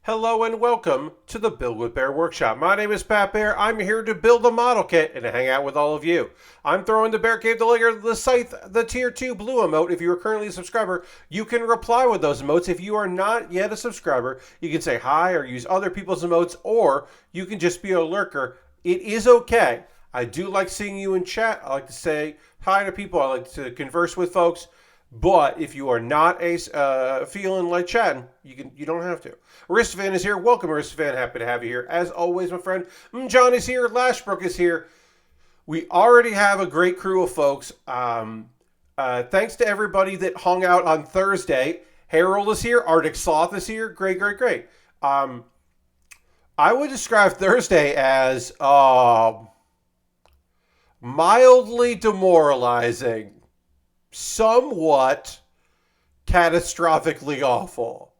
Hello and welcome to the Build with Baer workshop. My name is Pat Baer. I'm here to build a model kit and to hang out with all of you. I'm throwing the Bear Cave, the Layer, the Scythe, the Tier 2 Blue emote. If you are currently a subscriber, you can reply with those emotes. If you are not yet a subscriber, you can say hi or use other people's emotes, or you can just be a lurker. It is okay. I do like seeing you in chat. I like to say hi to people. I like to converse with folks. But if you are not feeling like chatting, you don't have to. Aristophan is here. Welcome, Aristophan. Happy to have you here. As always, my friend. John is here. Lashbrook is here. We already have a great crew of folks. Thanks to everybody that hung out on Thursday. Harold is here. Arctic Sloth is here. Great, great, great. I would describe Thursday as mildly demoralizing. Somewhat catastrophically awful.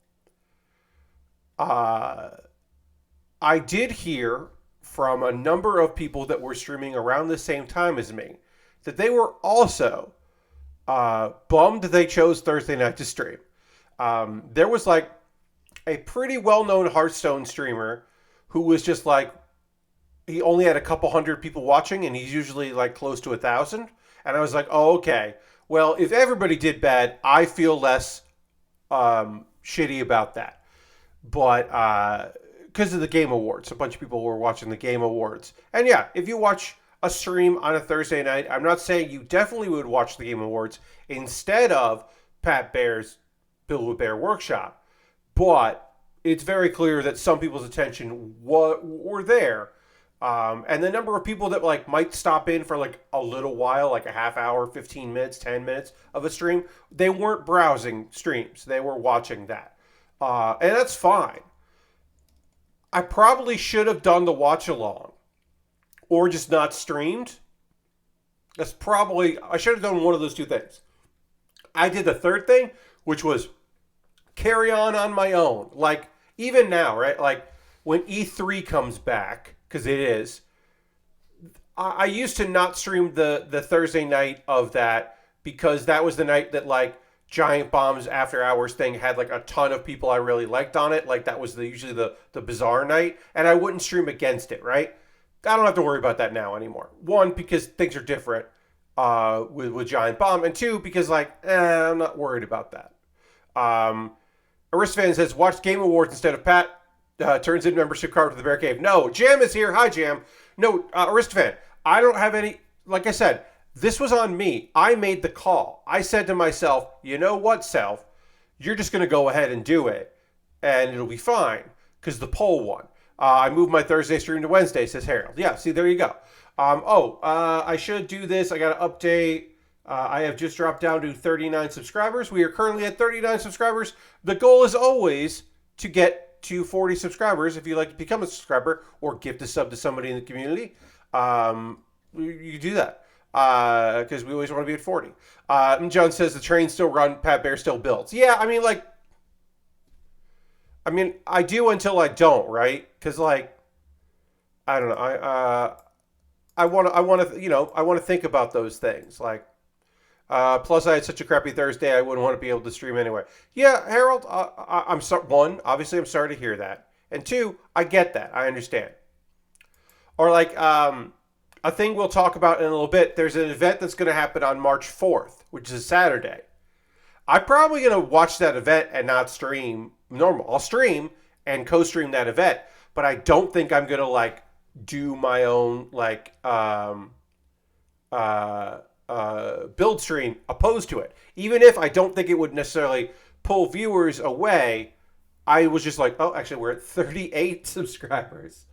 I did hear from a number of people that were streaming around the same time as me that they were also bummed they chose Thursday night to stream. There was like a pretty well-known Hearthstone streamer who was just like, he only had a couple hundred people watching and he's usually like close to 1,000. And I was like, oh, okay. Well, if everybody did bad, I feel less shitty about that. But because of the Game Awards, a bunch of people were watching the Game Awards. And yeah, if you watch a stream on a Thursday night, I'm not saying you definitely would watch the Game Awards instead of Pat Baer's Build with Baer workshop. But it's very clear that some people's attention were there. And the number of people that like might stop in for like a little while, like a half hour, 15 minutes, 10 minutes of a stream, they weren't browsing streams. They were watching that. And that's fine. I probably should have done the watch along or just not streamed. I should have done one of those two things. I did the third thing, which was carry on my own. Like even now, right? Like when E3 comes back, because it is. I used to not stream the Thursday night of that because that was the night that like Giant Bomb's After Hours thing had like a ton of people I really liked on it. Like that was usually the bizarre night, and I wouldn't stream against it, right? I don't have to worry about that now anymore. One, because things are different with Giant Bomb, and two, because like I'm not worried about that. Aristophan says watch Game Awards instead of Pat. Turns in membership card to the Bear Cave. No, Jam is here. Hi, Jam. No, Aristophan, I don't have any... Like I said, this was on me. I made the call. I said to myself, you know what, Self? You're just going to go ahead and do it, and it'll be fine, because the poll won. I moved my Thursday stream to Wednesday, says Harold. Yeah, see, there you go. I should do this. I got to update. I have just dropped down to 39 subscribers. We are currently at 39 subscribers. The goal is always to get to 40 subscribers. If you'd like to become a subscriber or gift a sub to somebody in the community, you do that because we always want to be at 40. And John says the trains still run, Pat Baer still builds. Yeah, I mean I do until I don't, right? Because like I don't know, I want to think about those things. Like plus, I had such a crappy Thursday, I wouldn't want to be able to stream anyway. Yeah, Harold, I'm sorry. One, obviously, I'm sorry to hear that. And two, I get that. I understand. Or like a thing we'll talk about in a little bit. There's an event that's going to happen on March 4th, which is a Saturday. I'm probably going to watch that event and not stream normal. I'll stream and co-stream that event, but I don't think I'm going to like do my own like build stream opposed to it. Even if I don't think it would necessarily pull viewers away, I was just like, oh, actually, we're at 38 subscribers.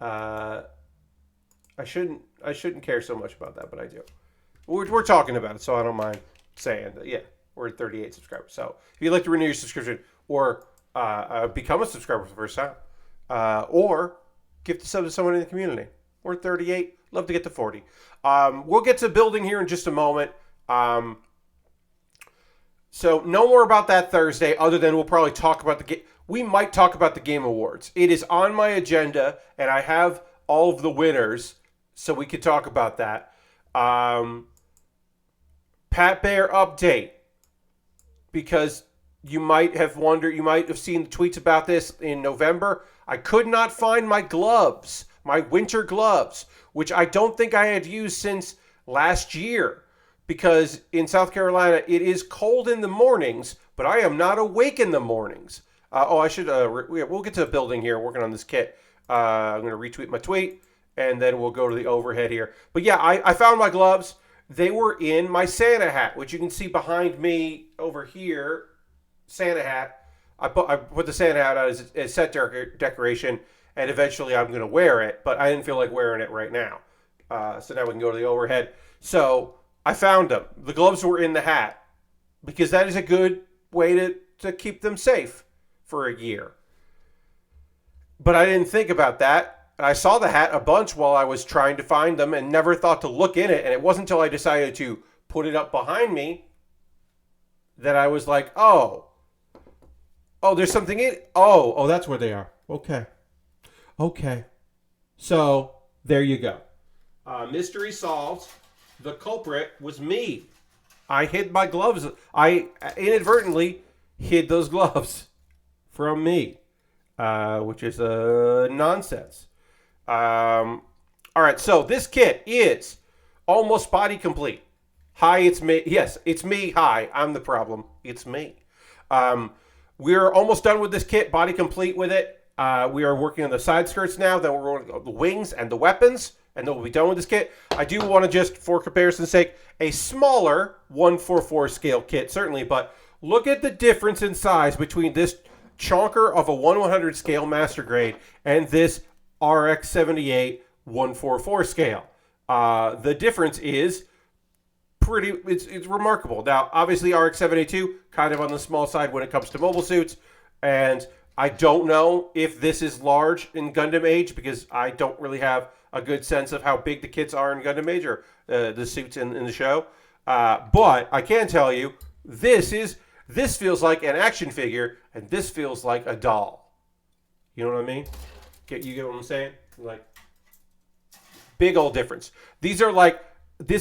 I shouldn't care so much about that, but I do. We're talking about it, so I don't mind saying that. Yeah, we're at 38 subscribers. So if you'd like to renew your subscription or become a subscriber for the first time, or gift a sub to someone in the community, we're at 38. Love to get to 40. We'll get to building here in just a moment. So no more about that Thursday, other than we'll probably talk about the game. We might talk about the Game Awards. It is on my agenda, and I have all of the winners, so we could talk about that. Pat Baer update, because you might have wondered, you might have seen the tweets about this in November. I could not find my gloves, my winter gloves, which I don't think I had used since last year, because in South Carolina it is cold in the mornings, but I am not awake in the mornings. I should. We'll get to the building here, working on this kit. I'm going to retweet my tweet, and then we'll go to the overhead here. But yeah, I found my gloves. They were in my Santa hat, which you can see behind me over here. Santa hat. I put the Santa hat out as set decoration, and eventually I'm going to wear it, but I didn't feel like wearing it right now. So now we can go to the overhead. So I found them. The gloves were in the hat, because that is a good way to keep them safe for a year. But I didn't think about that. I saw the hat a bunch while I was trying to find them and never thought to look in it. And it wasn't until I decided to put it up behind me that I was like, oh, there's something in it. Oh, that's where they are. Okay. So there you go. Mystery solved. The culprit was me. I hid my gloves. I inadvertently hid those gloves from me, which is nonsense. All right, so this kit is almost body complete. Hi, it's me. Yes, it's me. Hi, I'm the problem. It's me. We're almost done with this kit, body complete with it. We are working on the side skirts now. Then we're working on the wings and the weapons, and then we'll be done with this kit. I do want to just, for comparison's sake, a smaller 1/4/4 scale kit, certainly, but look at the difference in size between this chonker of a 1/100 scale master grade and this RX 78 1/4/4 scale. The difference is it's remarkable. Now, obviously, RX 782 kind of on the small side when it comes to mobile suits, and I don't know if this is large in Gundam Age, because I don't really have a good sense of how big the kits are in Gundam Age, or the suits in the show. But I can tell you, this feels like an action figure, and this feels like a doll. You know what I mean? You get what I'm saying? Like, big old difference. This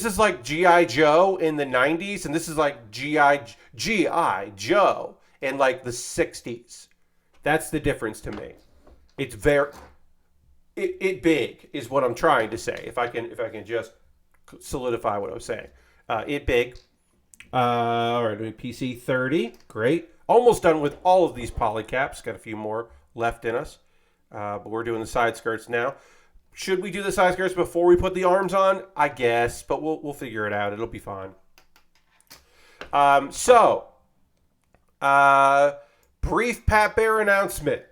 is like G.I. Joe in the 90s, and this is like G.I. Joe in like the 60s. That's the difference to me. It's it big is what I'm trying to say. If I can just solidify what I was saying. It big. All right, doing PC 30. Great. Almost done with all of these polycaps. Got a few more left in us. But we're doing the side skirts now. Should we do the side skirts before we put the arms on? I guess, but we'll figure it out. It'll be fine. Brief Pat Baer announcement.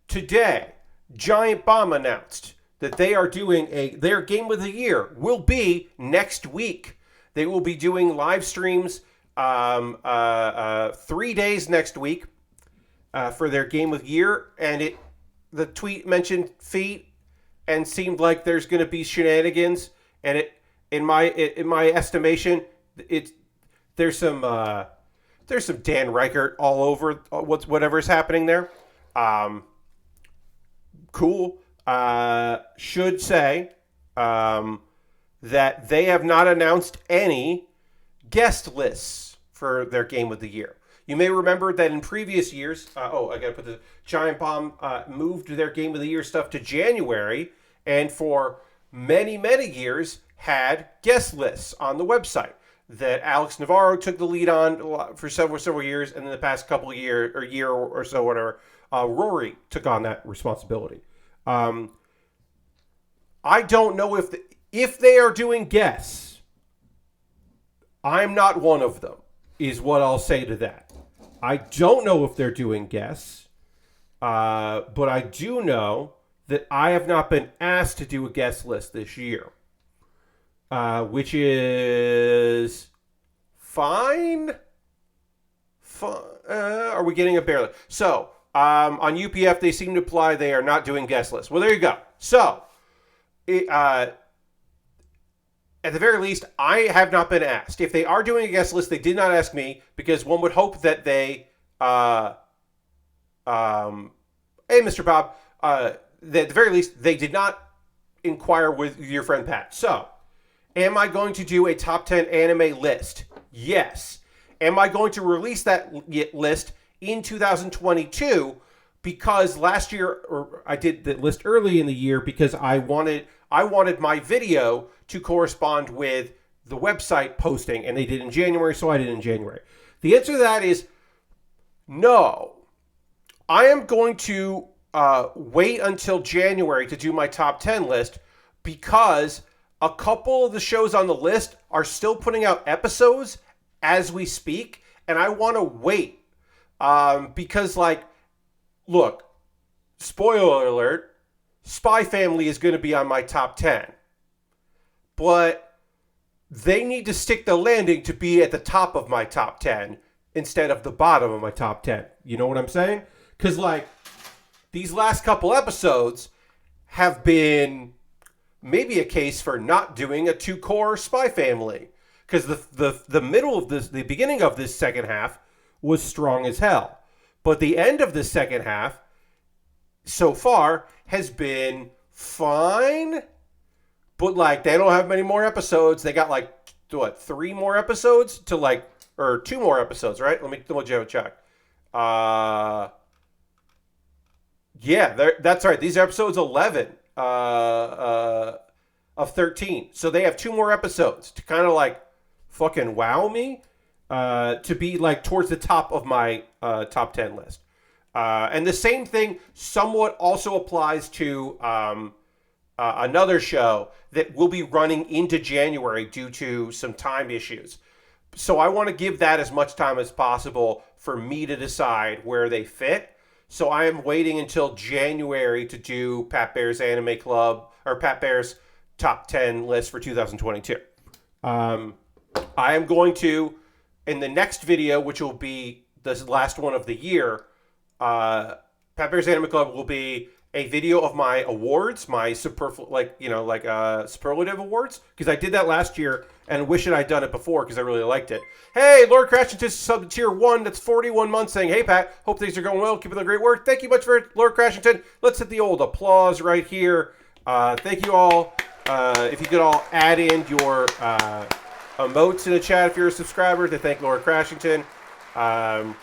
Today, Giant Bomb announced that they are doing their Game of the Year will be next week. They will be doing live streams 3 days next week for their Game of the Year, and the tweet mentioned feet and seemed like there's going to be shenanigans, and in my estimation, there's some Dan Reichert all over whatever's happening there. Cool. Should say that they have not announced any guest lists for their Game of the Year. You may remember that in previous years, I got to put the Giant Bomb moved their Game of the Year stuff to January, and for many, many years had guest lists on the website that Alex Navarro took the lead on for several years, and in the past couple of year or so, whatever, Rory took on that responsibility. I don't know if they are doing guests. I'm not one of them, is what I'll say to that. I don't know if they're doing guests, but I do know that I have not been asked to do a guest list this year, which is fine. Are we getting a Baer list? So, on UPF, they seem to imply they are not doing guest lists. Well, there you go. So, at the very least, I have not been asked. If they are doing a guest list, they did not ask me, because one would hope that they, hey, Mr. Bob, that at the very least, they did not inquire with your friend Pat. So, am I going to do a top 10 anime list? Yes. am I going to release that list in 2022? Because last year, or I did the list early in the year because I wanted my video to correspond with the website posting, and they did in January, so I did in January. The answer to that is no. I am going to wait until January to do my top 10 list because a couple of the shows on the list are still putting out episodes as we speak, and I want to wait because, like, look, spoiler alert, Spy Family is going to be on my top 10. But they need to stick the landing to be at the top of my top 10 instead of the bottom of my top 10. You know what I'm saying? Because, like, these last couple episodes have been maybe a case for not doing a two-core Spy Family. Because the middle of this, the beginning of this second half was strong as hell. But the end of the second half, so far, has been fine. But, like, they don't have many more episodes. They got, like, what, 3 more episodes to, like, or 2 more episodes, right? Let me check. Yeah, that's right. These are episodes 11 of 13. So they have 2 more episodes to kind of, like, fucking wow me. To be, like, towards the top of my top 10 list. And the same thing somewhat also applies to another show that will be running into January due to some time issues. So I want to give that as much time as possible for me to decide where they fit. So I am waiting until January to do Pat Baer's Anime Club, or Pat Baer's top 10 list for 2022. I am going to, in the next video, which will be the last one of the year, Pat Baer's Anime Club will be a video of my awards, my superlative awards, because I did that last year and wish I'd done it before because I really liked it. Hey, Lord Crashington sub to tier 1. That's 41 months saying, hey, Pat, hope things are going well. Keep up the great work. Thank you much for Lord Crashington. Let's hit the old applause right here. Thank you all. If you could all add in your emotes in the chat if you're a subscriber to thank Lord Crashington. That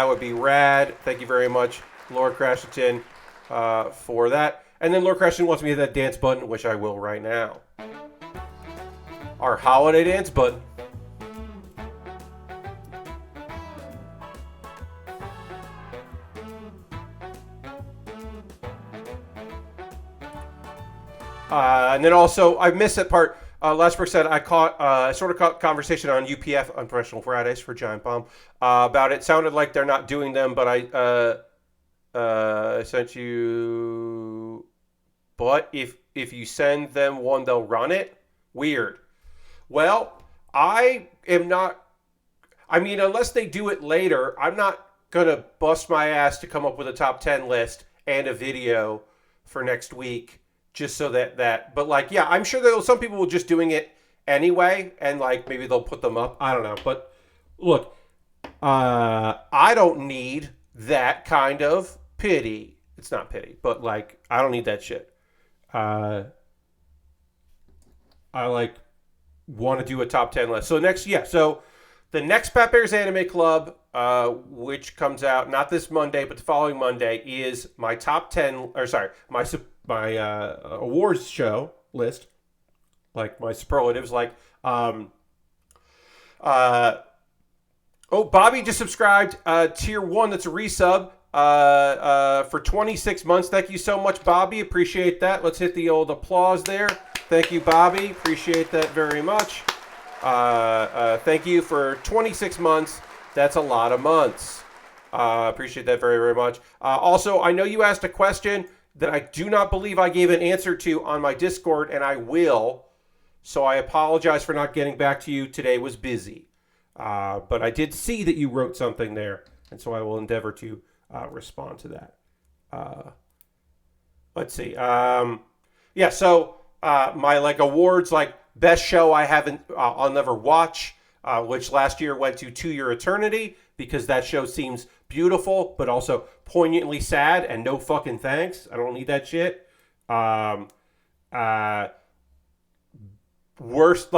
would be rad. Thank you very much, Lord Crashington, for that. And then Lord Crashington wants me to hit that dance button, which I will right now. Our holiday dance button. And then also, I missed that part. Last person said I sort of caught conversation on UPF, Unprofessional Fridays for Giant Bomb, about it. Sounded like they're not doing them, but I sent you. But if you send them one, they'll run it. Weird. Well, I am not. I mean, unless they do it later, I'm not gonna bust my ass to come up with a top 10 list and a video for next week. Just so that, but like, yeah, I'm sure that some people will just doing it anyway, and like maybe they'll put them up. I don't know, but look, I don't need that kind of pity. It's not pity, but like, I don't need that shit. I like want to do a top 10 list. So so the next Pat Baer's Anime Club, which comes out not this Monday but the following Monday, is my top 10, or sorry, my awards show list, like my superlatives, like Bobby just subscribed, tier 1, that's a resub, for 26 months. Thank you so much, Bobby, appreciate that. Let's hit the old applause there. Thank you, Bobby, appreciate that very much. Thank you for 26 months. That's a lot of months. Appreciate that very, very much. Also, I know you asked a question that I do not believe I gave an answer to on my Discord, and I will. So I apologize for not getting back to you. Today was busy. But I did see that you wrote something there, and so I will endeavor to respond to that. Let's see. Yeah, so my like awards, like best show I'll never watch, which last year went to To Your Eternity, because that show seems beautiful, but also poignantly sad, and no fucking thanks. I don't need that shit. Worst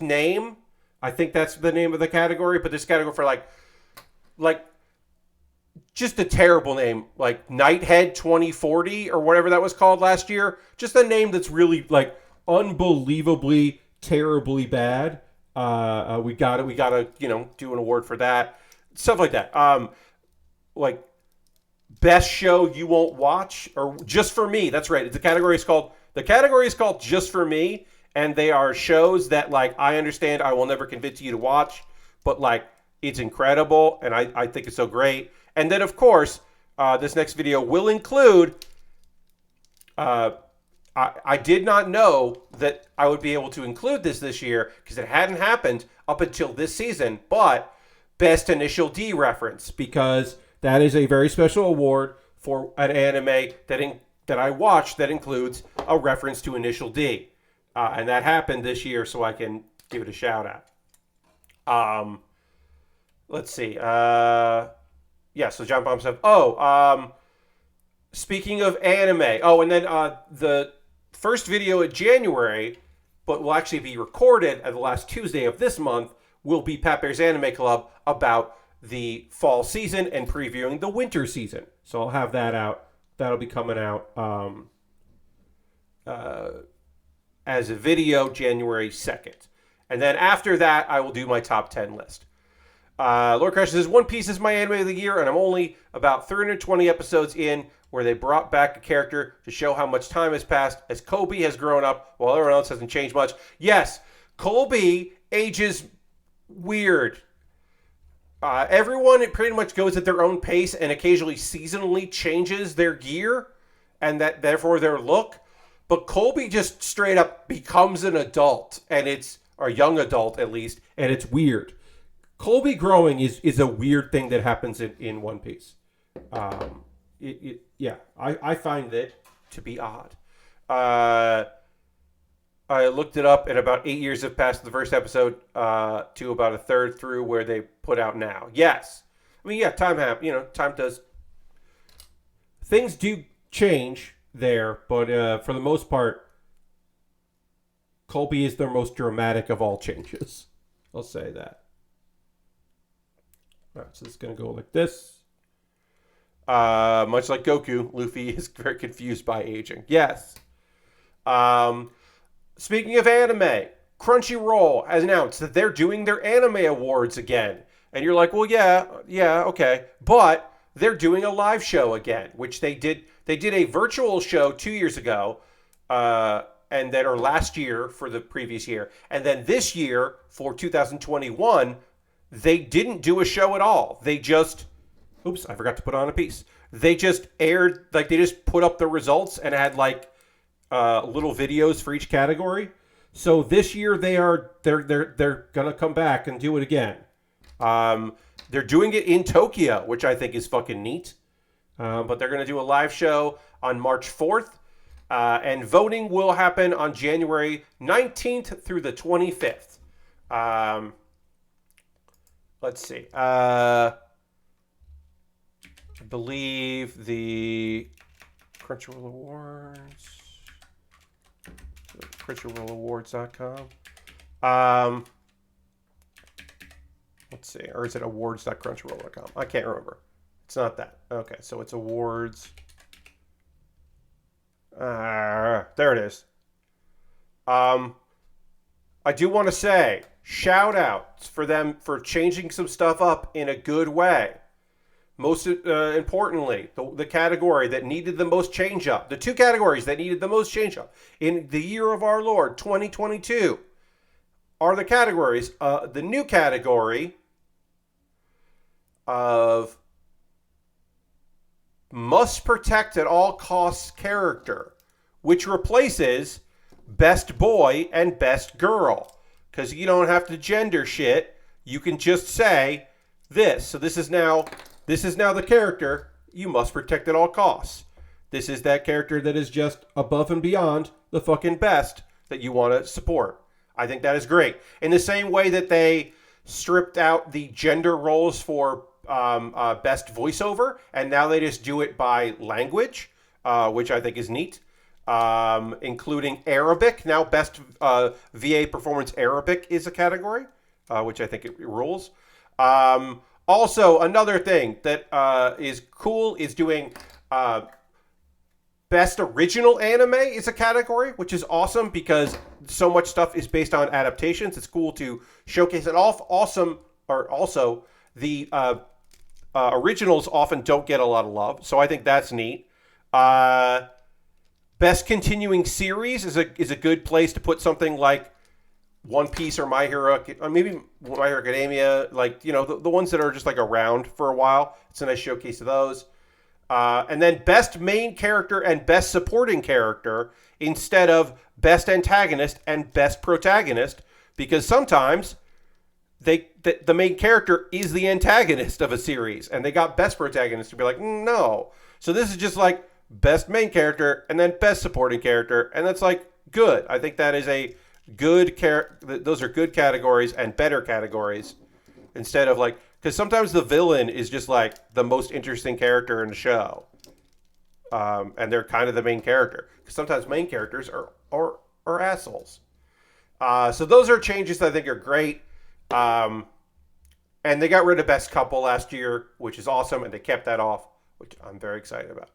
name. I think that's the name of the category, but this category for like just a terrible name, like Nighthead 2040 or whatever that was called last year. Just a name that's really like unbelievably terribly bad. We got to do an award for that, stuff like that. Like best show you won't watch, or just for me. That's right. The category is called just for me, and they are shows that like I understand I will never convince you to watch, but like it's incredible and I think it's so great. And then of course this next video will include. I did not know that I would be able to include this year because it hadn't happened up until this season, but Best Initial D reference, because that is a very special award for an anime that I watched that includes a reference to Initial D. And that happened this year, so I can give it a shout out. Let's see. So John Bomb said, speaking of anime. Oh, and then the first video in January, but will actually be recorded at the last Tuesday of this month, will be Pat Bear's Anime Club about the fall season and previewing the winter season. So I'll have that out. That'll be coming out as a video January 2nd. And then after that, I will do my top 10 list. Lord Crash says, One Piece is my anime of the year, and I'm only about 320 episodes in, where they brought back a character to show how much time has passed as Kobe has grown up while everyone else hasn't changed much. Yes, Kobe ages weird. Everyone pretty much goes at their own pace and occasionally seasonally changes their gear and that therefore their look. But Kobe just straight up becomes an adult, and it's or a young adult at least, and it's weird. Kobe growing is a weird thing that happens in One Piece. I find it to be odd. I looked it up, and about 8 years have passed the first episode to about a third through where they put out now. Yes. I mean, yeah, time does. Things do change there, but for the most part, Colby is the most dramatic of all changes. I'll say that. All right, so it's going to go like this. Much like Goku, Luffy is very confused by aging. Yes. Speaking of anime, Crunchyroll has announced that they're doing their anime awards again. And you're like, well, yeah, okay. But they're doing a live show again, which they did. They did a virtual show 2 years ago, and then or last year for the previous year. And then this year for 2021, they didn't do a show at all. They just, oops, I forgot to put on a piece. They just aired, like they just put up the results and had like little videos for each category. So this year they're gonna come back and do it again. They're doing it in Tokyo, which I think is fucking neat. But they're gonna do a live show on March 4th, and voting will happen on January 19th through the 25th. Let's see. I believe the Crunchyroll Awards. CrunchyrollAwards.com. Let's see. Or is it awards.crunchyroll.com? I can't remember. It's not that. Okay, so it's awards. There it is. I do want to say, shout out for them for changing some stuff up in a good way. Most importantly, the category that needed the most change up, the two categories that needed the most change up in the year of our Lord, 2022, are the categories, the new category of must protect at all costs character, which replaces best boy and best girl. Because you don't have to gender shit. You can just say this. So this is now the character you must protect at all costs. This is that character that is just above and beyond the fucking best that you want to support. I think that is great. In the same way that they stripped out the gender roles for best voiceover, and now they just do it by language, which I think is neat, including Arabic. Now best VA performance Arabic is a category. which I think it rules. Also, another thing that is cool is doing best original anime is a category, which is awesome because so much stuff is based on adaptations. It's cool to showcase it. Awesome, or also the originals often don't get a lot of love, so I think that's neat. Best continuing series is a good place to put something like One Piece or My Hero, or maybe My Hero Academia, like the ones that are just like around for a while. It's a nice showcase of those. And then best main character and best supporting character instead of best antagonist and best protagonist, because sometimes the main character is the antagonist of a series, and they got best protagonist to be like, no. So this is just like best main character and then best supporting character, and that's like good. I think that is a good those are good categories and better categories instead of like, because sometimes the villain is just like the most interesting character in the show, and they're kind of the main character. Because sometimes main characters are assholes. So those are changes that I think are great. And they got rid of best couple last year, which is awesome, and they kept that off, which I'm very excited about.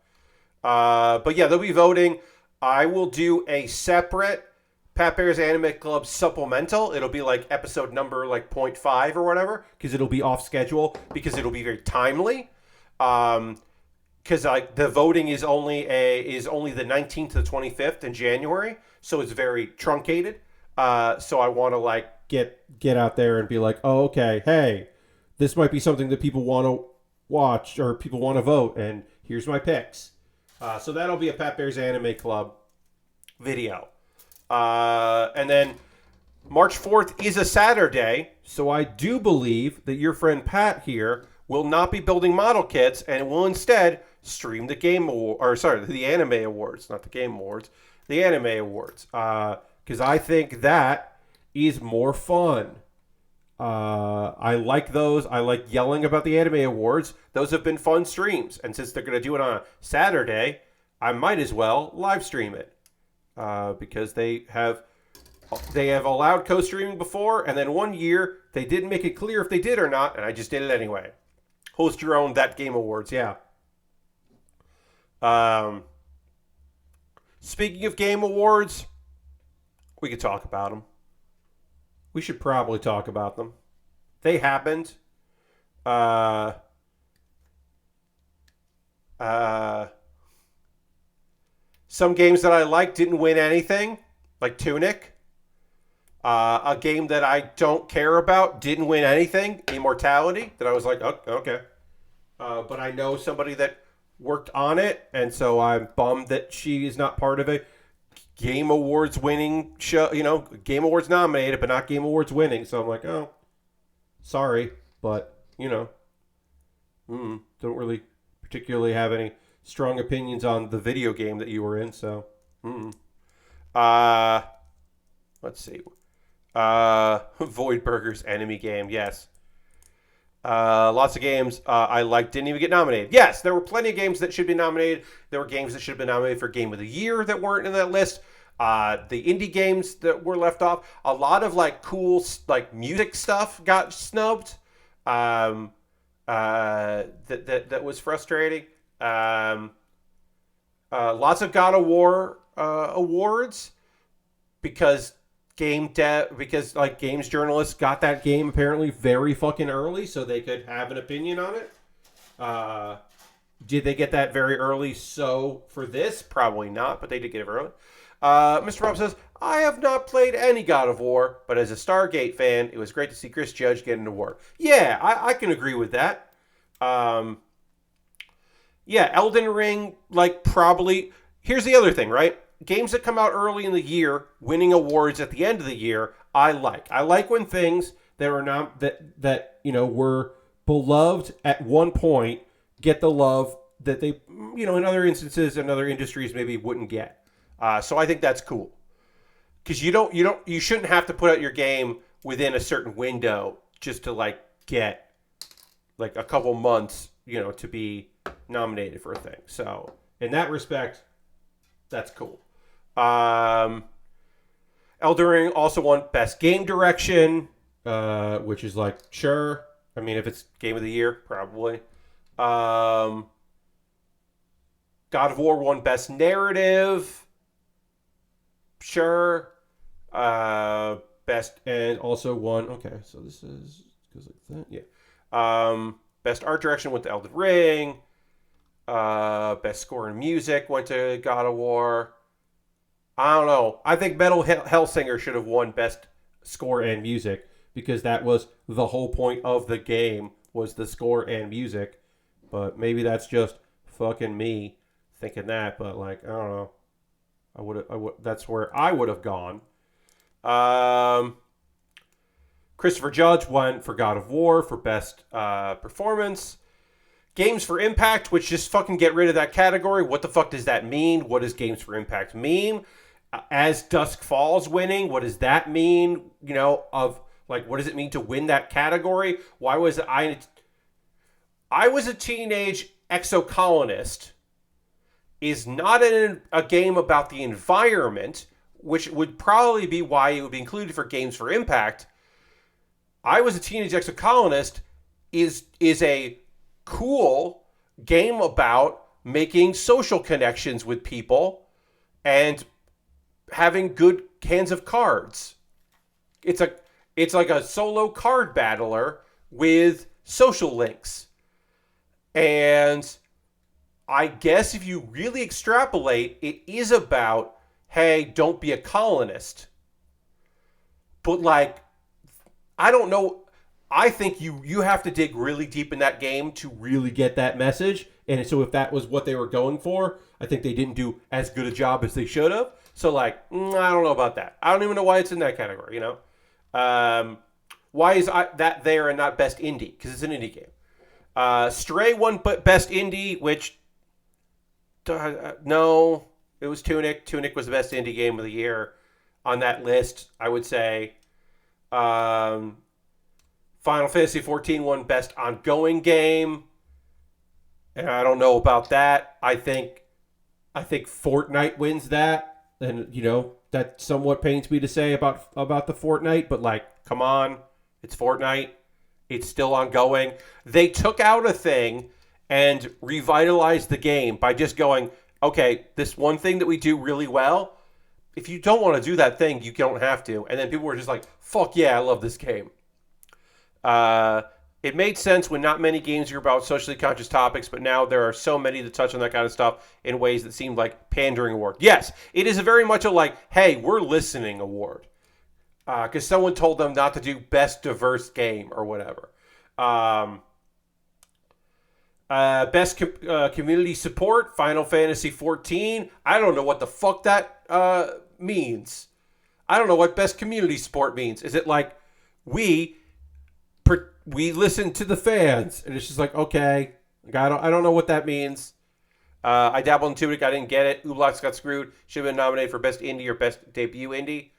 But yeah, they'll be voting. I will do a separate Pat Bear's Anime Club supplemental. It'll be like episode number like 0.5 or whatever, because it'll be off schedule, because it'll be very timely. Because like the voting is only the 19th to the 25th in January, so it's very truncated. So I want to like get out there and be like, oh, okay, hey, this might be something that people want to watch or people want to vote, and here's my picks. So that'll be a Pat Bear's Anime Club video. And then March 4th is a Saturday, so I do believe that your friend Pat here will not be building model kits and will instead stream the the Anime Awards, not the Game Awards, the Anime Awards. Because I think that is more fun. I like those. I like yelling about the Anime Awards. Those have been fun streams. And since they're going to do it on a Saturday, I might as well live stream it. Because they have allowed co-streaming before, and then one year they didn't make it clear if they did or not, and I just did it anyway. Host your own That Game Awards, yeah. Speaking of Game Awards, we could talk about them. We should probably talk about them. They happened. Some games that I liked didn't win anything, like Tunic. A game that I don't care about didn't win anything, Immortality, that I was like, oh, okay. But I know somebody that worked on it, and so I'm bummed that she is not part of a Game Awards winning show. Game Awards nominated, but not Game Awards winning. So I'm like, oh, sorry, but don't really particularly have any strong opinions on the video game that you were in. So, let's see. Void Burger's Enemy Game, yes. Lots of games I liked didn't even get nominated. Yes, there were plenty of games that should be nominated. There were games that should have been nominated for Game of the Year that weren't in that list. The indie games that were left off. A lot of like cool like music stuff got snubbed. That was frustrating. Lots of God of War awards because games journalists got that game apparently very fucking early so they could have an opinion on it. Did they get that very early? So for this, probably not, but they did get it early. Mr. Rob says, I have not played any God of War, but as a Stargate fan, it was great to see Chris Judge get an award. Yeah, I can agree with that. Yeah, Elden Ring, like, probably... Here's the other thing, right? Games that come out early in the year, winning awards at the end of the year, I like. I like when things that are not... that were beloved at one point get the love that they, in other instances and other industries maybe wouldn't get. So I think that's cool. Because you shouldn't have to put out your game within a certain window just to, like, get, like, a couple months, to be nominated for a thing. So, in that respect, that's cool. Elden Ring also won Best Game Direction. which is like, sure. I mean, if it's game of the year, probably. Um, God of War won Best Narrative. Sure. Best and also won. Okay, so this is goes like that. Yeah. Best art direction went to Elden Ring. Best score and music went to God of War. I don't know. I think Metal Hellsinger should have won best score and music because that was the whole point of the game was the score and music. But maybe that's just fucking me thinking that. But like I don't know. I would. That's where I would have gone. Um, Christopher Judge won for God of War for best performance. Games for Impact, which just fucking get rid of that category. What the fuck does that mean? What does Games for Impact mean? As Dusk Falls winning, what does that mean? You know, of like, what does it mean to win that category? Why was I was a teenage exocolonist is not a game about the environment, which would probably be why it would be included for Games for Impact. I was a teenage exocolonist is a cool game about making social connections with people and having good hands of cards. It's like a solo card battler with social links. And I guess if you really extrapolate, it is about, hey, don't be a colonist. But like, I don't know. I think you have to dig really deep in that game to really get that message. And so if that was what they were going for, I think they didn't do as good a job as they should have. So like, I don't know about that. I don't even know why it's in that category, you know? Why is that there and not Best Indie? Because it's an indie game. Stray won Best Indie, which, no, it was Tunic. Tunic was the best indie game of the year on that list, I would say. Final Fantasy 14 won Best Ongoing Game. And I don't know about that. I think Fortnite wins that. And, you know, that somewhat pains me to say about the Fortnite. But, like, come on. It's Fortnite. It's still ongoing. They took out a thing and revitalized the game by just going, okay, this one thing that we do really well, if you don't want to do that thing, you don't have to. And then people were just like, fuck yeah, I love this game. It made sense when not many games are about socially conscious topics, but now there are so many that touch on that kind of stuff in ways that seem like pandering award. Yes, it is very much a like, hey, we're listening award. Because someone told them not to do best diverse game or whatever. Best community support, Final Fantasy 14. I don't know what the fuck that means. I don't know what best community support means. Is it like we listen to the fans, and it's just like, okay, I don't know what that means. I dabbled into it. I didn't get it. Ublox got screwed. Should have been nominated for best indie or best debut indie.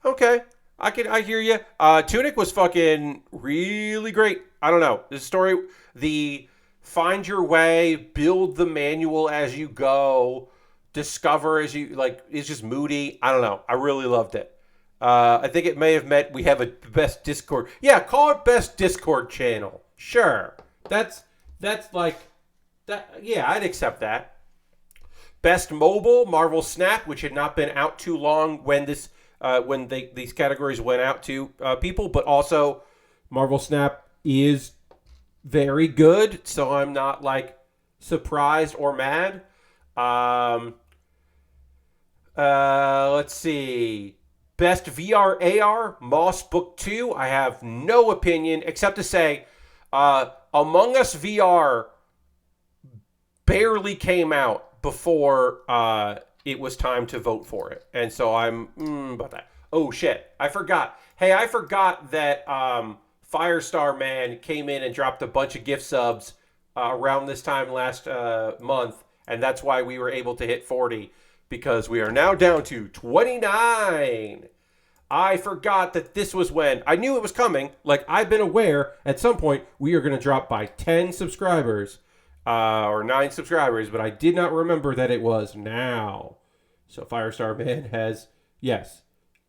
Okay, I hear you. Tunic was fucking really great. I don't know. The story, the find your way, build the manual as you go, discover as you like. It's just moody. I don't know. I really loved it. I think it may have meant we have a best Discord. Yeah, call it best Discord channel. Sure. That's like that. Yeah, I'd accept that. Best mobile, Marvel Snap, which had not been out too long when these categories went out to people, but also Marvel Snap is very good, so I'm not like surprised or mad. Let's see. Best VR AR, Moss Book 2. I have no opinion except to say Among Us VR barely came out before it was time to vote for it. And so I'm about that. Oh, shit. I forgot. Hey, I forgot that Firestar Man came in and dropped a bunch of gift subs around this time last month. And that's why we were able to hit 40. Because we are now down to 29. I forgot that this was when I knew it was coming. Like, I've been aware at some point we are going to drop by 10 subscribers or 9 subscribers, but I did not remember that it was now. So Firestar Man has, yes,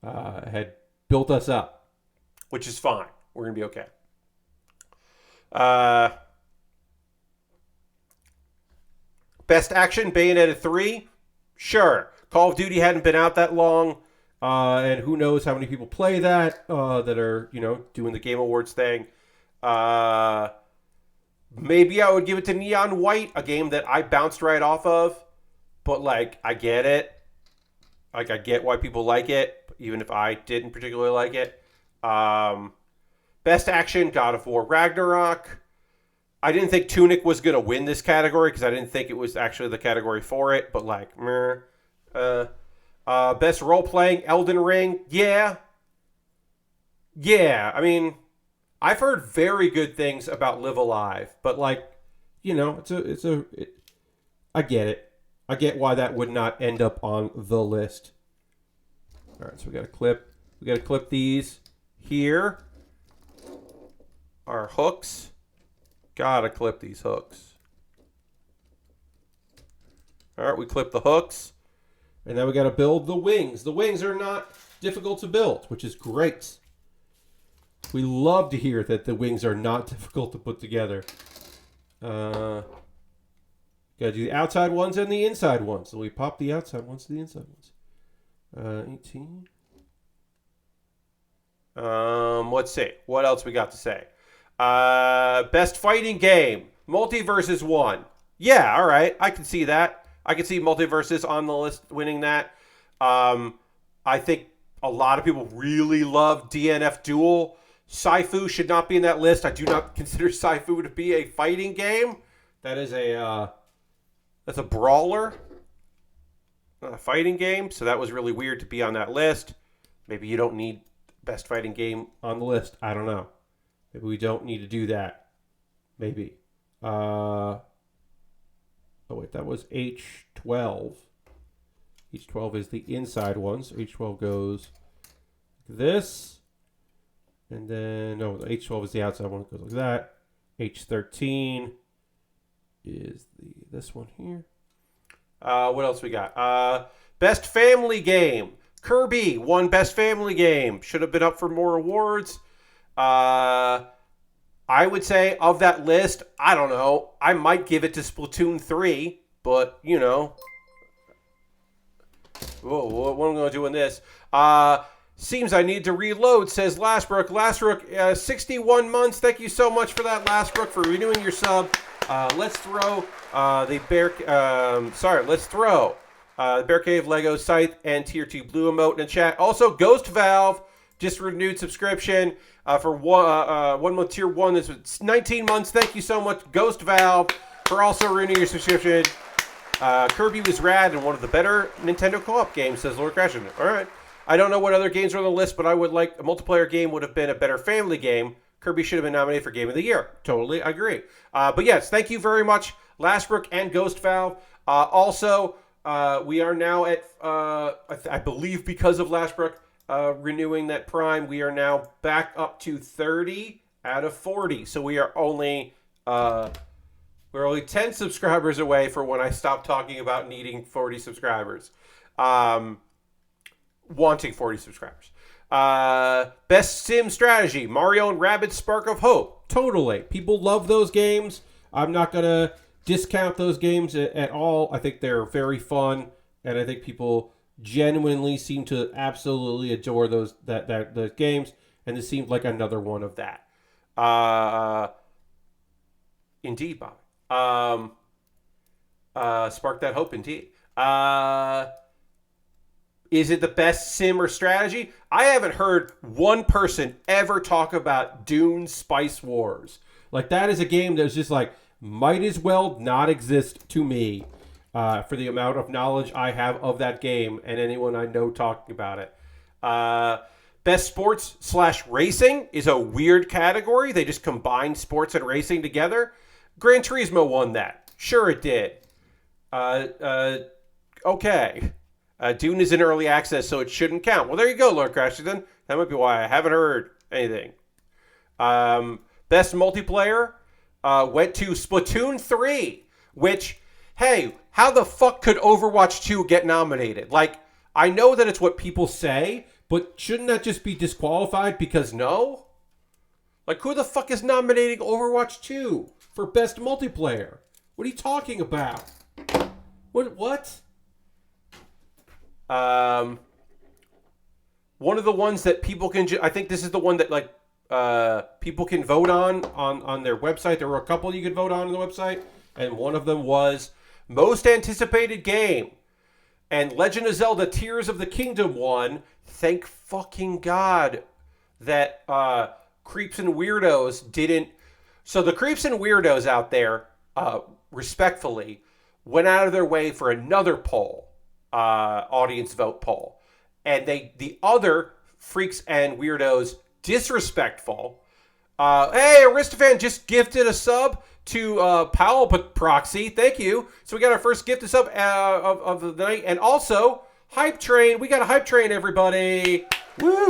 had built us up. which is fine. We're going to be okay. Best action, Bayonetta 3? Sure. Call of Duty hadn't been out that long, and who knows how many people play that that are, doing the Game Awards thing. Maybe I would give it to Neon White, a game that I bounced right off of, but, I get it. I get why people like it, even if I didn't particularly like it. Best action, God of War Ragnarok. I didn't think Tunic was going to win this category because I didn't think it was actually the category for it, but meh. Best role-playing, Elden Ring. Yeah. I mean, I've heard very good things about Live Alive, but I get it. I get why that would not end up on the list. All right, so we got to clip these here. Our hooks. Gotta clip these hooks. All right, we clip the hooks. And then we got to build the wings. The wings are not difficult to build, which is great. We love to hear that the wings are not difficult to put together. Got to do the outside ones and the inside ones. So we pop the outside ones to the inside ones. 18. Let's see. What else we got to say? Best fighting game. Multiverses won. Yeah, all right. I can see that. I can see Multiverses on the list winning that. I think a lot of people really love DNF Duel. Saifu should not be in that list. I do not consider Saifu to be a fighting game. That is that's a brawler, not a fighting game. So that was really weird to be on that list. Maybe you don't need best fighting game on the list. I don't know. Maybe we don't need to do that. Maybe. Oh, wait. That was H12. H12 is the inside one. So H12 goes like this. And then, no, H12 is the outside one. It goes like that. H13 is this one here. What else we got? Best family game. Kirby won best family game. Should have been up for more awards. I would say of that list, I don't know. I might give it to Splatoon 3, but, Whoa, what am I going to do in this? Seems I need to reload, says Lastbrook. Lastbrook, 61 months. Thank you so much for that, Lastbrook, for renewing your sub. Let's throw the Bear... let's throw the Bear Cave Lego Scythe and Tier 2 Blue emote in the chat. Also, Ghost Valve just renewed subscription for 1 month Tier 1. This was 19 months. Thank you so much, Ghost Valve, for also renewing your subscription. Kirby was rad and one of the better Nintendo co-op games, says Lord Crashen. All right. I don't know what other games are on the list, but I would like a multiplayer game would have been a better family game. Kirby should have been nominated for Game of the Year. Totally agree. But yes, thank you very much, Lastbrook and Ghost Valve. Also, we are now at, I believe because of Lastbrook renewing that Prime, we are now back up to 30 out of 40. So we are only, we're only 10 subscribers away for when I stop talking about needing 40 subscribers. Wanting 40 subscribers. Best sim strategy, Mario and Rabbids Spark of Hope. Totally. People love those games. I'm not going to discount those games at all. I think they're very fun, and I think people genuinely seem to absolutely adore those games, and this seemed like another one of that. Indeed, Bob. Spark that hope, indeed. Is it the best sim or strategy? I haven't heard one person ever talk about Dune Spice Wars. Like, that is a game that was just like, might as well not exist to me for the amount of knowledge I have of that game and anyone I know talking about it. Best sports / racing is a weird category. They just combine sports and racing together. Gran Turismo won that. Sure it did. Okay. Dune is in early access, so it shouldn't count. Well, there you go, Lord Crashington. That might be why I haven't heard anything. Best multiplayer went to Splatoon 3, which, hey, how the fuck could Overwatch 2 get nominated? Like, I know that it's what people say, But shouldn't that just be disqualified because no? Like, who the fuck is nominating Overwatch 2 for best multiplayer? What are you talking about? What? One of the ones that people can... I think this is the one that, like, people can vote on their website. There were a couple you could vote on the website. And one of them was most anticipated game. And Legend of Zelda Tears of the Kingdom won. Thank fucking God that Creeps and Weirdos didn't... So the Creeps and Weirdos out there, respectfully, went out of their way for another poll, audience vote poll. And the other Freaks and Weirdos disrespectful. Hey, Aristophan just gifted a sub to Powell Proxy. Thank you. So we got our first gifted sub of the night. And also, Hype Train. We got a Hype Train, everybody. Woo!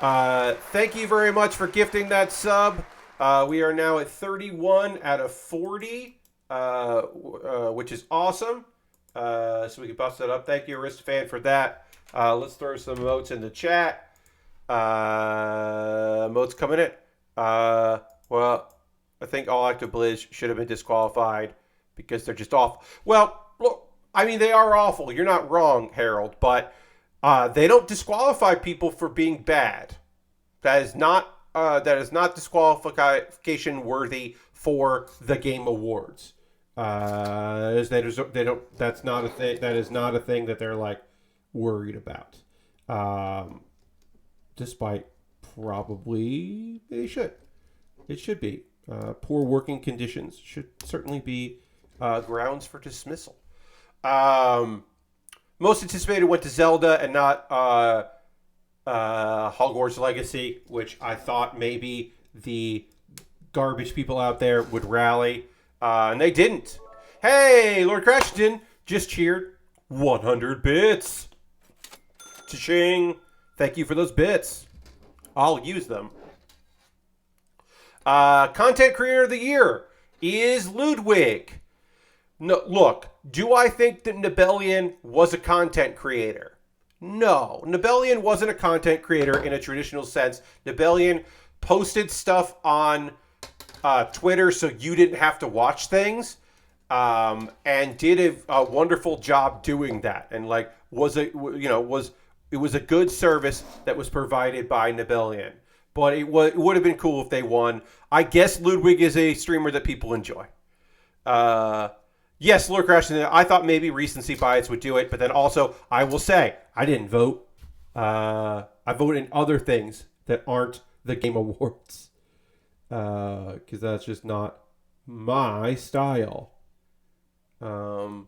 Thank you very much for gifting that sub. We are now at 31 out of 40, which is awesome. So we can bust that up. Thank you, Aristophan, for that. Let's throw some emotes in the chat. Emotes coming in. Well, I think All Active Blizz should have been disqualified because they're just awful. Well, look, I mean, they are awful. You're not wrong, Harold, but they don't disqualify people for being bad. That is not disqualification worthy for the Game Awards. They don't. That's not a thing. That is not a thing that they're like worried about. Despite probably they should. It should be. Poor working conditions should certainly be grounds for dismissal. Most anticipated went to Zelda and not Hogwarts Legacy, which I thought maybe the garbage people out there would rally. And they didn't. Hey, Lord Crashington just cheered 100 bits. Cha-ching. Thank you for those bits. I'll use them. Content Creator of the Year is Ludwig. No, look, do I think that Nibelian was a content creator? No. Nibelian wasn't a content creator in a traditional sense. Nibelian posted stuff on Twitter so you didn't have to watch things, and did a wonderful job doing that. And like it was a good service that was provided by Nibelian. But it would have been cool if they won. I guess Ludwig is a streamer that people enjoy. Yes, Lord Crashington, I thought maybe recency bias would do it, but then also I will say I didn't vote. I voted in other things that aren't the Game Awards. Because that's just not my style. And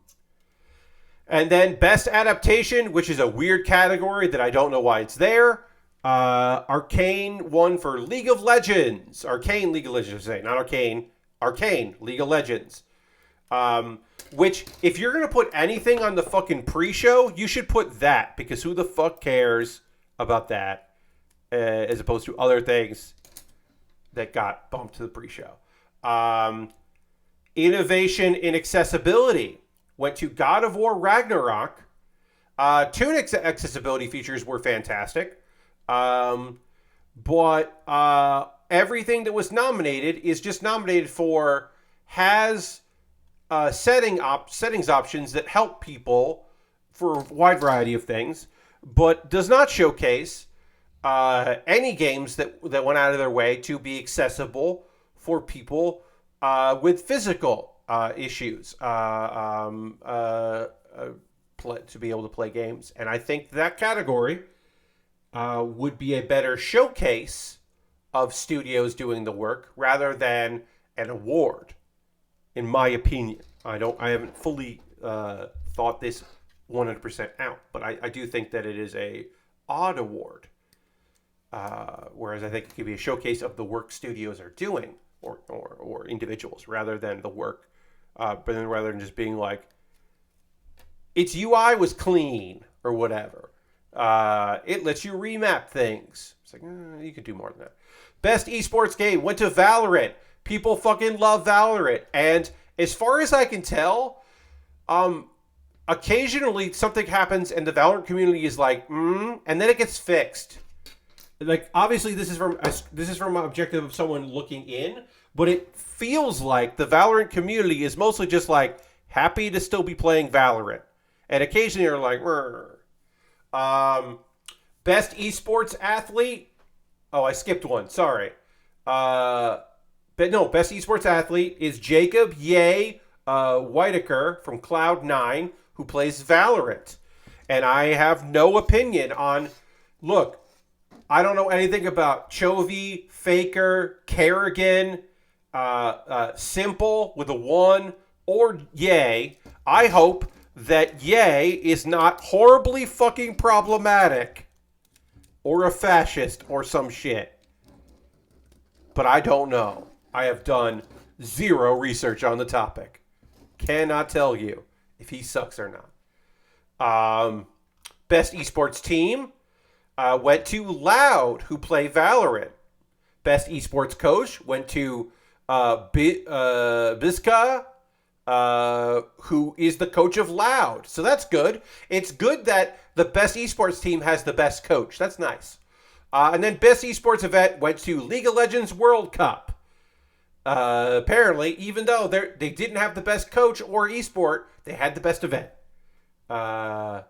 then Best Adaptation, which is a weird category that I don't know why it's there. Arcane won for League of Legends. Arcane League of Legends, I say, not Arcane. Arcane League of Legends. Which, if you're going to put anything on the fucking pre-show, you should put that. Because who the fuck cares about that? As opposed to other things that got bumped to the pre-show. Innovation in accessibility went to God of War Ragnarok. Tunic accessibility features were fantastic. But everything that was nominated is just nominated for has settings options that help people for a wide variety of things, but does not showcase any games that went out of their way to be accessible for people with physical issues to be able to play games. And I think that category would be a better showcase of studios doing the work rather than an award, in my opinion. I haven't fully thought this 100% out, but I do think that it is a odd award. Whereas I think it could be a showcase of the work studios are doing, or individuals, rather than the work, but then rather than just being like, its UI was clean or whatever. It lets you remap things. It's like, you could do more than that. Best esports game went to Valorant. People fucking love Valorant, and as far as I can tell, occasionally something happens and the Valorant community is like, and then it gets fixed. Like, obviously this is from an objective of someone looking in, but it feels like the Valorant community is mostly just like happy to still be playing Valorant, and occasionally you're like, best esports athlete. Oh, I skipped one. Sorry. But no, best esports athlete is Jacob Whitaker from Cloud9, who plays Valorant. And I have no opinion on. Look, I don't know anything about Chovy, Faker, Kerrigan, Simple with a 1, or Ye. I hope that Ye is not horribly fucking problematic or a fascist or some shit. But I don't know. I have done zero research on the topic. Cannot tell you if he sucks or not. Best esports team went to Loud, who play Valorant. Best esports coach went to Bizka, who is the coach of Loud. So that's good. It's good that the best esports team has the best coach. That's nice. And then best esports event went to League of Legends World Cup. Apparently, even though they didn't have the best coach or esport, they had the best event. And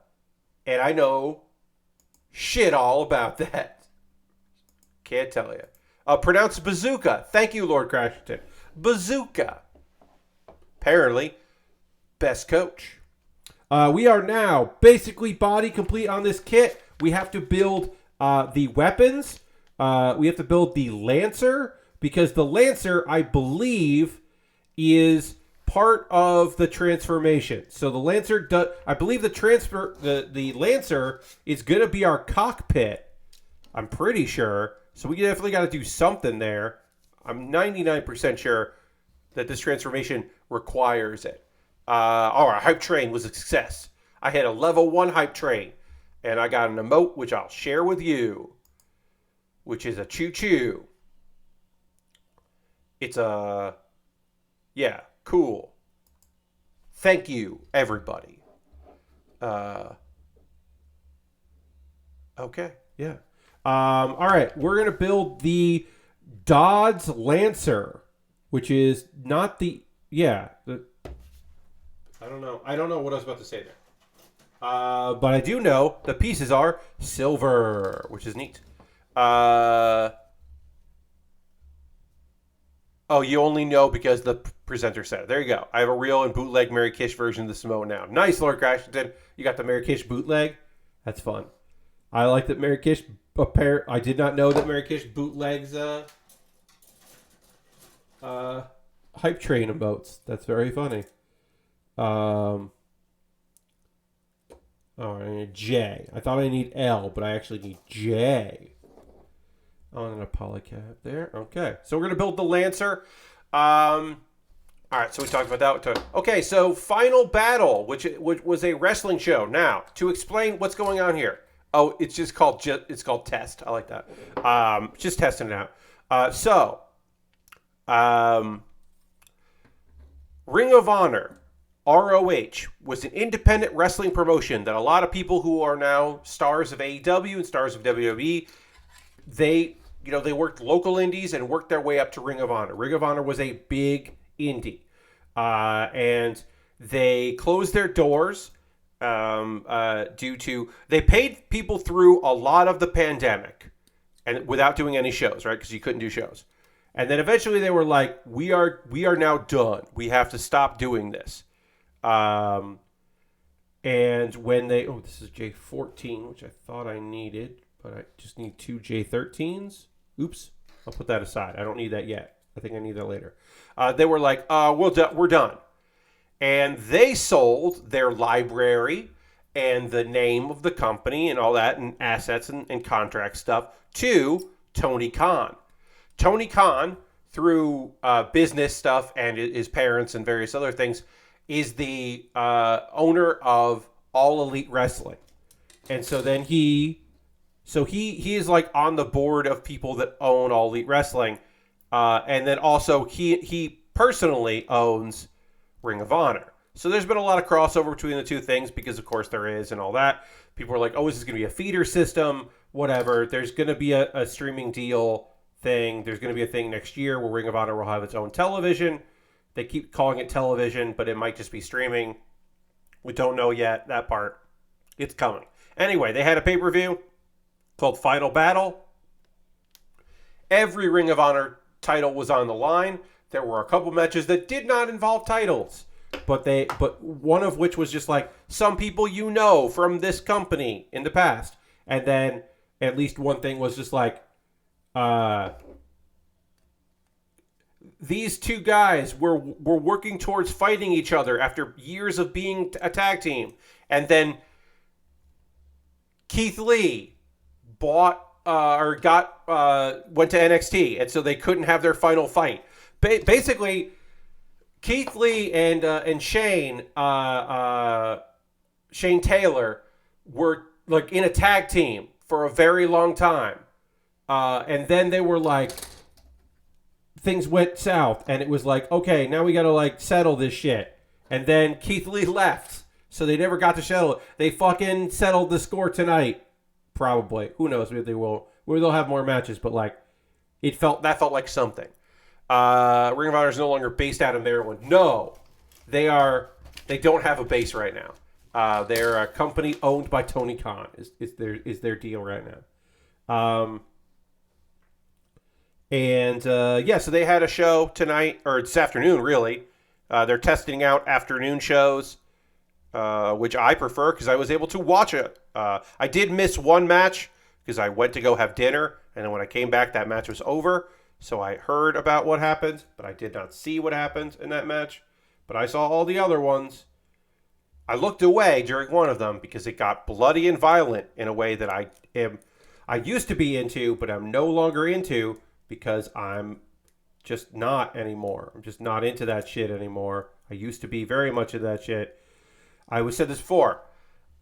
I know shit all about that. Can't tell you. Pronounced bazooka. Thank you, Lord Crashington. Bazooka. Apparently, best coach. We are now basically body complete on this kit. We have to build the weapons. We have to build the Lancer, because the Lancer, I believe, is part of the transformation. So the Lancer I believe the Lancer is gonna be our cockpit. I'm pretty sure. So we definitely got to do something there. I'm 99% sure that this transformation requires it. Our hype train was a success. I had a level 1 hype train, and I got an emote which I'll share with you, which is a choo-choo. It's cool. Thank you, everybody. Okay, yeah. All right, we're going to build the Dodds Lancer, which is not the... Yeah. I don't know what I was about to say there. But I do know the pieces are silver, which is neat. Oh, you only know because the presenter said it. There you go. I have a real and bootleg Mary Kish version of the Samoa now. Nice, Lord Crashington. You got the Mary Kish bootleg? That's fun. I like that Mary Kish... I did not know that Mary Kish bootlegs hype train emotes. That's very funny. Oh, I need J. I thought I need L, but I actually need J. Oh, and a polycap there. Okay, so we're going to build the Lancer. All right, so we talked about that. Okay, so Final Battle, which was a wrestling show. Now, to explain what's going on here. Oh, it's just called Test. I like that. Just testing it out. Ring of Honor, ROH, was an independent wrestling promotion that a lot of people who are now stars of AEW and stars of WWE, they worked local indies and worked their way up to Ring of Honor. Ring of Honor was a big indie. And they closed their doors due to... They paid people through a lot of the pandemic and without doing any shows, right? Because you couldn't do shows. And then eventually they were like, we are now done. We have to stop doing this. And when they... Oh, this is J14, which I thought I needed, but I just need 2 J13s. Oops. I'll put that aside. I don't need that yet. I think I need that later. They were like, we're done. And they sold their library and the name of the company and all that and assets and contract stuff to Tony Khan. Tony Khan, through business stuff and his parents and various other things, is the owner of All Elite Wrestling. And so then he is like on the board of people that own All Elite Wrestling. And then also he personally owns Ring of Honor. So there's been a lot of crossover between the two things because, of course, there is and all that. People are like, oh, is this going to be a feeder system? Whatever. There's going to be a streaming deal thing. There's going to be a thing next year where Ring of Honor will have its own television. They keep calling it television, but it might just be streaming. We don't know yet, that part. It's coming. Anyway, they had a pay-per-view called Final Battle. Every Ring of Honor title was on the line. There were a couple matches that did not involve titles. But one of which was just like some people you know from this company in the past. And then at least one thing was just like these two guys were working towards fighting each other after years of being a tag team. And then Keith Lee went to NXT, and so they couldn't have their final fight. Basically, Keith Lee and Shane Taylor were like in a tag team for a very long time, and then they were like, things went south, and it was like, okay, now we got to like settle this shit, and then Keith Lee left. So they never got to settle it. They fucking settled the score tonight. Probably. Who knows? Maybe they will. Maybe they'll have more matches, but like, that felt like something. Ring of Honor is no longer based out of Maryland. No. They don't have a base right now. They're a company owned by Tony Khan is their deal right now. So they had a show tonight, or this afternoon, really. They're testing out afternoon shows. Which I prefer because I was able to watch it. I did miss one match because I went to go have dinner, and then when I came back, that match was over. So I heard about what happened, but I did not see what happened in that match. But I saw all the other ones. I looked away during one of them because it got bloody and violent in a way that I used to be into, but I'm no longer into because I'm just not anymore. I'm just not into that shit anymore. I used to be very much into that shit. I said this before.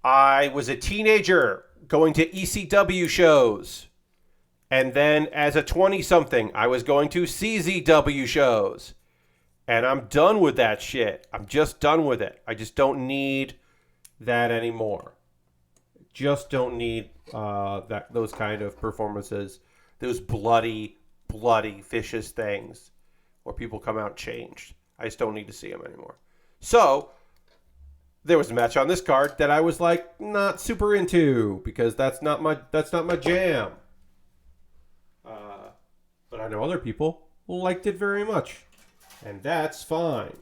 I was a teenager going to ECW shows. And then as a 20-something, I was going to CZW shows. And I'm done with that shit. I'm just done with it. I just don't need that anymore. Just don't need those kind of performances. Those bloody, vicious things where people come out changed. I just don't need to see them anymore. So there was a match on this card that I was like not super into because that's not my jam. But I know other people liked it very much, and that's fine.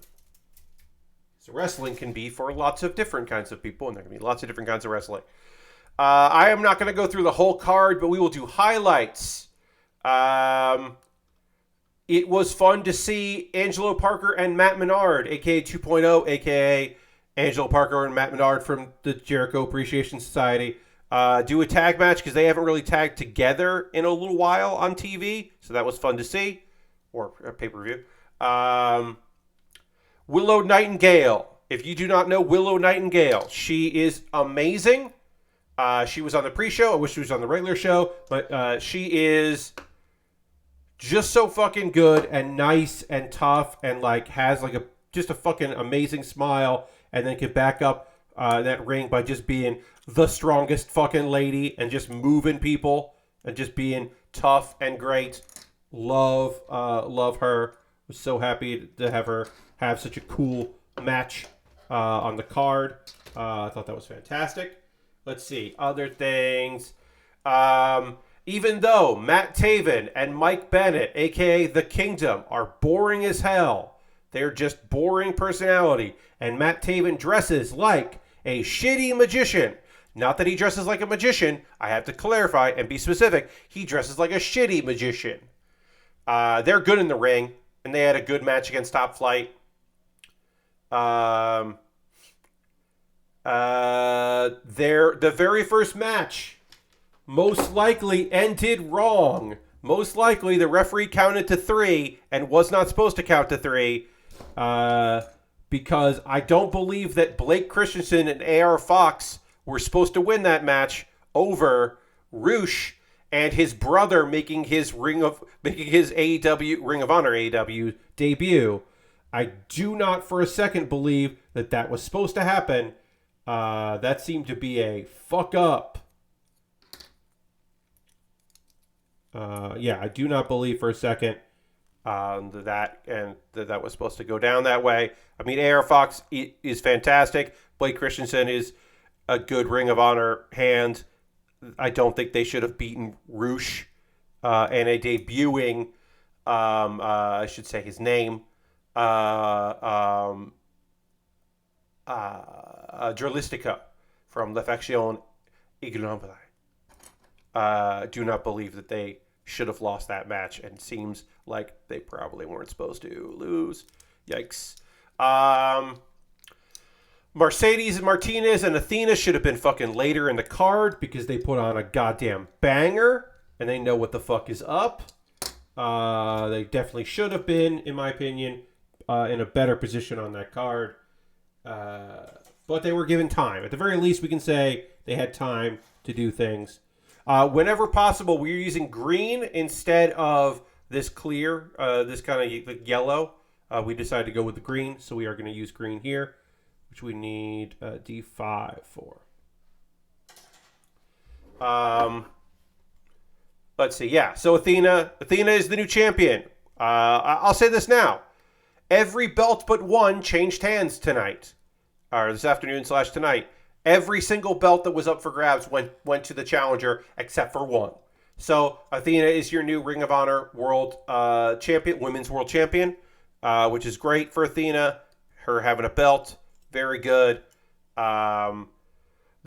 So wrestling can be for lots of different kinds of people, and there can be lots of different kinds of wrestling. I am not going to go through the whole card, but we will do highlights. It was fun to see Angelo Parker and Matt Menard, aka 2.0, aka Angelo Parker and Matt Menard from the Jericho Appreciation Society, do a tag match because they haven't really tagged together in a little while on TV. So that was fun to see. Or a pay-per-view. Willow Nightingale. If you do not know Willow Nightingale, she is amazing. She was on the pre-show. I wish she was on the regular show. But she is just so fucking good and nice and tough and like has like just a fucking amazing smile. And then can back up that ring by just being the strongest fucking lady and just moving people and just being tough and great. Love her. Was so happy to have her have such a cool match on the card. I thought that was fantastic. Let's see. Other things. Even though Matt Taven and Mike Bennett, a.k.a. The Kingdom, are boring as hell. They're just boring personality. And Matt Taven dresses like a shitty magician. Not that he dresses like a magician. I have to clarify and be specific. He dresses like a shitty magician. They're good in the ring. And they had a good match against Top Flight. The very first match most likely ended wrong. Most likely the referee counted to 3 and was not supposed to count to 3. Because I don't believe that Blake Christensen and AR Fox were supposed to win that match over Roosh and his brother making his AEW Ring of Honor AEW debut. I do not for a second believe that that was supposed to happen. That seemed to be a fuck up. I do not believe for a second that was supposed to go down that way. I mean, AR Fox is fantastic. Blake Christensen is a good Ring of Honor hand. I don't think they should have beaten Roosh and a debuting, I should say his name, Dralistica from La Faction Ignombre. Do not believe that they should have lost that match, and seems like they probably weren't supposed to lose. Yikes. Mercedes and Martinez and Athena should have been fucking later in the card because they put on a goddamn banger and they know what the fuck is up. They definitely should have been, in my opinion, in a better position on that card. But they were given time. At the very least, we can say they had time to do things. Whenever possible, we're using green instead of this clear, this kind of yellow. We decided to go with the green, so we are going to use green here, which we need D5 for. Let's see. Yeah, so Athena is the new champion. I'll say this now. Every belt but one changed hands tonight, or this afternoon / tonight. Every single belt that was up for grabs went to the challenger except for one. So Athena is your new Ring of Honor World Champion, Women's World Champion, which is great for Athena. Her having a belt, very good. The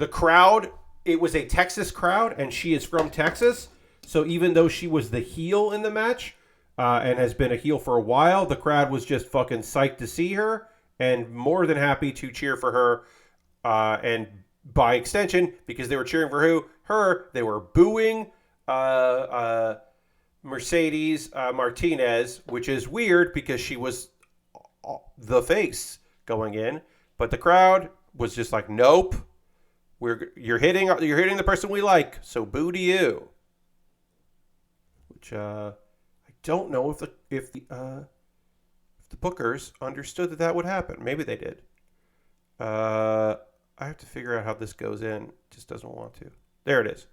crowd, it was a Texas crowd, and she is from Texas. So even though she was the heel in the match and has been a heel for a while, the crowd was just fucking psyched to see her and more than happy to cheer for her. And by extension, because they were cheering for her, they were booing Mercedes Martinez, which is weird because she was the face going in. But the crowd was just like, nope, you're hitting the person we like, so boo to you. Which I don't know if the bookers understood that would happen. Maybe they did. I have to figure out how this goes in. It just doesn't want to. There it is.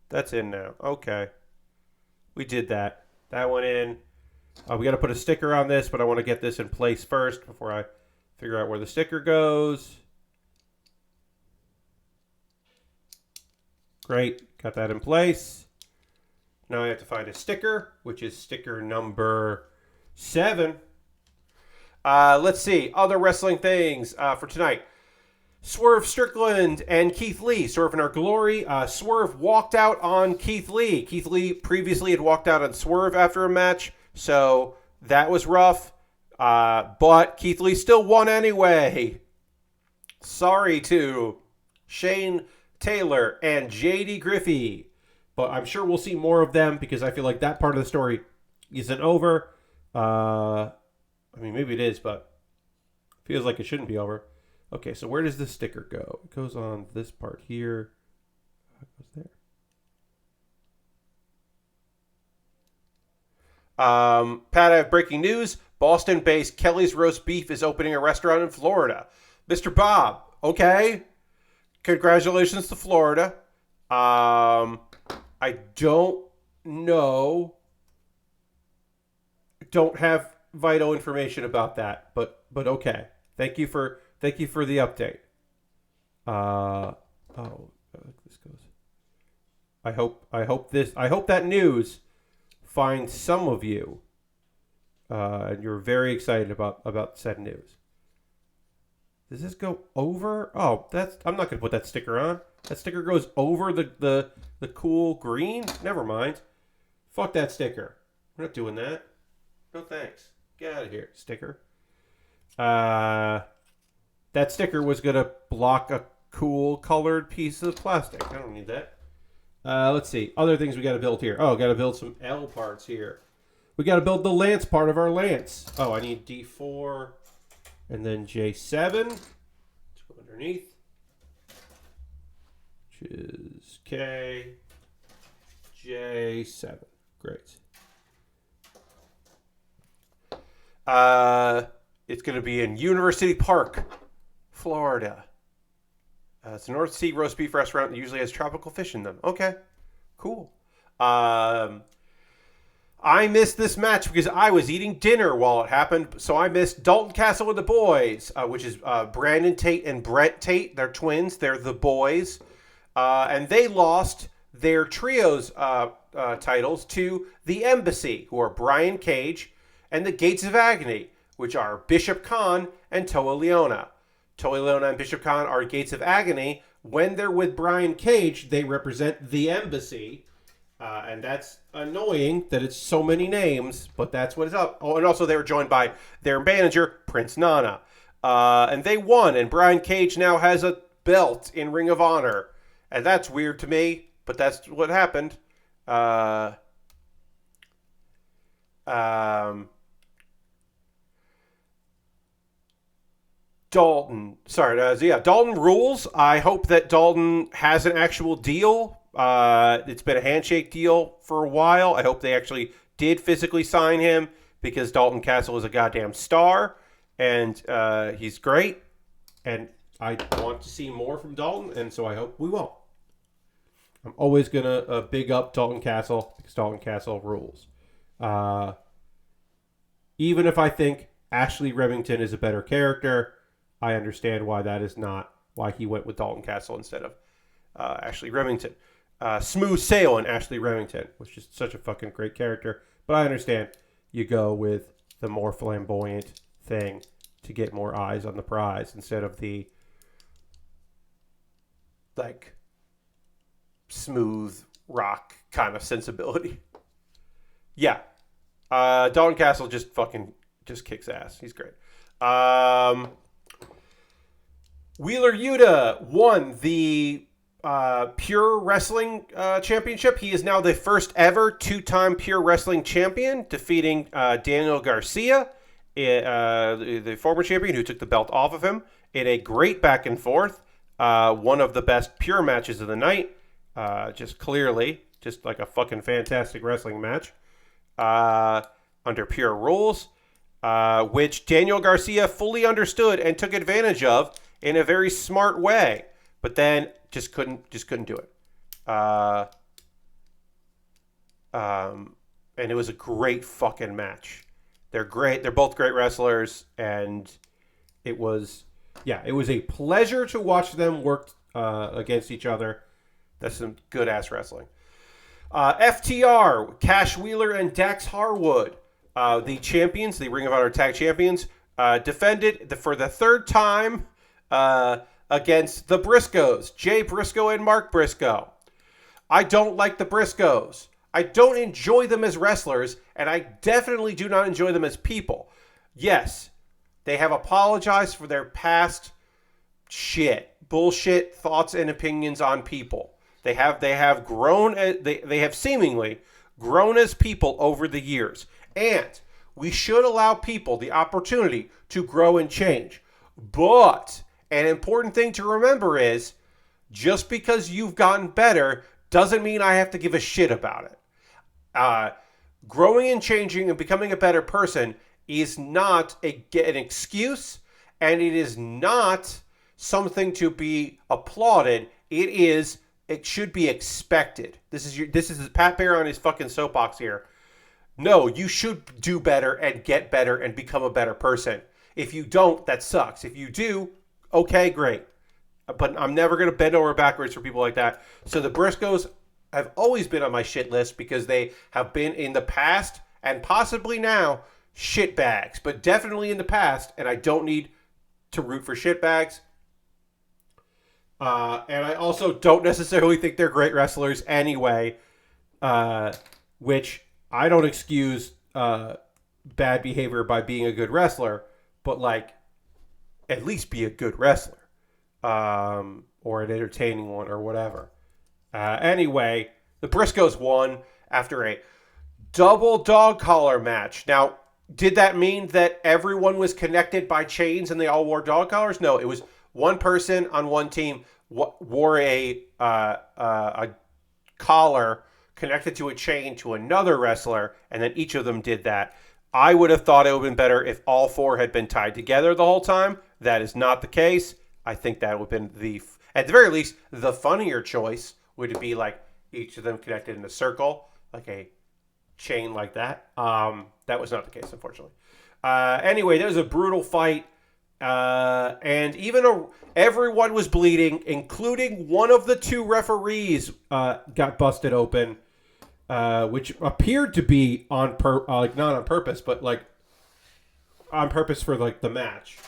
That's in now. Okay. We did that. That went in. We got to put a sticker on this, but I want to get this in place first before I figure out where the sticker goes. Great. Got that in place. Now I have to find a sticker, which is sticker number 7. Let's see. Other wrestling things for tonight. Swerve Strickland and Keith Lee serve in our glory. Swerve walked out on Keith Lee. Keith Lee previously had walked out on Swerve after a match, so that was rough. But Keith Lee still won anyway. Sorry to Shane Taylor and JD Griffey. But I'm sure we'll see more of them because I feel like that part of the story isn't over. I mean, maybe it is, but it feels like it shouldn't be over. Okay, so where does this sticker go? It goes on this part here. It goes there. Pat, I have breaking news. Boston-based Kelly's Roast Beef is opening a restaurant in Florida. Mr. Bob, okay. Congratulations to Florida. I don't know. Don't have vital information about that, but okay. Thank you for the update. This goes. I hope that news finds some of you, and you're very excited about said news. Does this go over? Oh, I'm not gonna put that sticker on. That sticker goes over the cool green. Never mind. Fuck that sticker. We're not doing that. No thanks. Get out of here, sticker. That sticker was going to block a cool colored piece of plastic. I don't need that. Let's see. Other things we got to build here. Oh, got to build some L parts here. We got to build the lance part of our lance. Oh, I need D4 and then J7. Let's go underneath. Which is K, J7. Great. It's going to be in University Park, Florida. It's a North Sea roast beef restaurant that usually has tropical fish in them. Okay, cool. I missed this match because I was eating dinner while it happened, so I missed Dalton Castle and the Boys, which is Brandon Tate and Brett Tate. They're twins. They're the boys. And they lost their trios titles to the Embassy, who are Brian Cage, and the Gates of Agony, which are Bishop Khan and Toa Leona. Toa Leona and Bishop Khan are Gates of Agony. When they're with Brian Cage, they represent the Embassy. And that's annoying that it's so many names, but that's what it's up. Oh, and also they were joined by their manager, Prince Nana. And they won, and Brian Cage now has a belt in Ring of Honor. And that's weird to me, but that's what happened. Dalton. Dalton rules. I hope that Dalton has an actual deal. It's been a handshake deal for a while. I hope they actually did physically sign him because Dalton Castle is a goddamn star, and he's great. And I want to see more from Dalton, and so I hope we will. I'm always going to big up Dalton Castle because Dalton Castle rules. Even if I think Ashley Remington is a better character, I understand why that is not why he went with Dalton Castle instead of Ashley Remington. Smooth Sailing Ashley Remington, which is such a fucking great character. But I understand you go with the more flamboyant thing to get more eyes on the prize instead of the like smooth rock kind of sensibility. Yeah. Dalton Castle just kicks ass. He's great. Wheeler Yuta won the Pure Wrestling Championship. He is now the first ever two-time Pure Wrestling champion, defeating Daniel Garcia, the former champion who took the belt off of him, in a great back and forth. One of the best Pure matches of the night. Just like a fucking fantastic wrestling match. Under Pure rules, which Daniel Garcia fully understood and took advantage of in a very smart way, but then just couldn't do it. And it was a great fucking match. They're great. They're both great wrestlers, and it was a pleasure to watch them work against each other. That's some good ass wrestling. FTR, Cash Wheeler and Dax Harwood, the champions, the Ring of Honor Tag Champions, defended for the third time against the Briscoes, Jay Briscoe and Mark Briscoe. I don't like the Briscoes. I don't enjoy them as wrestlers, and I definitely do not enjoy them as people. Yes, they have apologized for their past bullshit thoughts and opinions on people. They have grown. They have seemingly grown as people over the years, and we should allow people the opportunity to grow and change. But an important thing to remember is, just because you've gotten better doesn't mean I have to give a shit about it. Growing and changing and becoming a better person is not an excuse, and it is not something to be applauded. It should be expected. This is Pat Baer on his fucking soapbox here. No, you should do better and get better and become a better person. If you don't, that sucks. If you do, okay, great. But I'm never going to bend over backwards for people like that. So the Briscoes have always been on my shit list because they have been in the past and possibly now shitbags. But definitely in the past, and I don't need to root for shitbags. And I also don't necessarily think they're great wrestlers anyway, which I don't excuse bad behavior by being a good wrestler, but like at least be a good wrestler, or an entertaining one or whatever. Anyway, the Briscoes won after a double dog collar match. Now, did that mean that everyone was connected by chains and they all wore dog collars? No, it was one person on one team wore a collar connected to a chain to another wrestler, and then each of them did that. I would have thought it would have been better if all four had been tied together the whole time. That is not the case. I think that would have been at the very least, the funnier choice would be like each of them connected in a circle, like a chain like that. That was not the case, unfortunately. Anyway, that was a brutal fight. And even everyone was bleeding, including one of the two referees got busted open, which appeared to be not on purpose, but like on purpose for like the match,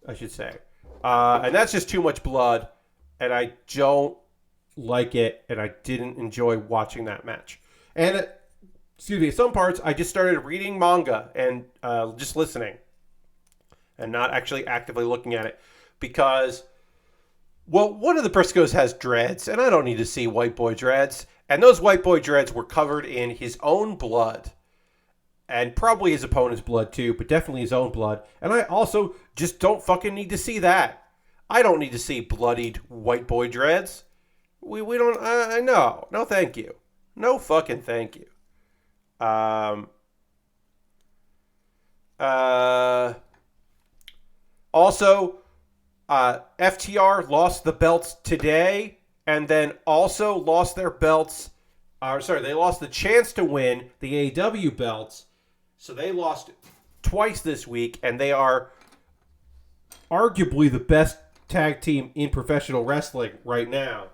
I should say. And that's just too much blood, and I don't like it, and I didn't enjoy watching that match. And some parts I just started reading manga and just listening, and not actually actively looking at it because, well, one of the Briscoes has dreads, and I don't need to see white boy dreads. And those white boy dreads were covered in his own blood. And probably his opponent's blood too, but definitely his own blood. And I also just don't fucking need to see that. I don't need to see bloodied white boy dreads. We don't, no thank you. No fucking thank you. Also, FTR lost the belts today, and then also lost their belts. They lost the chance to win the AEW belts. So they lost twice this week, and they are arguably the best tag team in professional wrestling right now.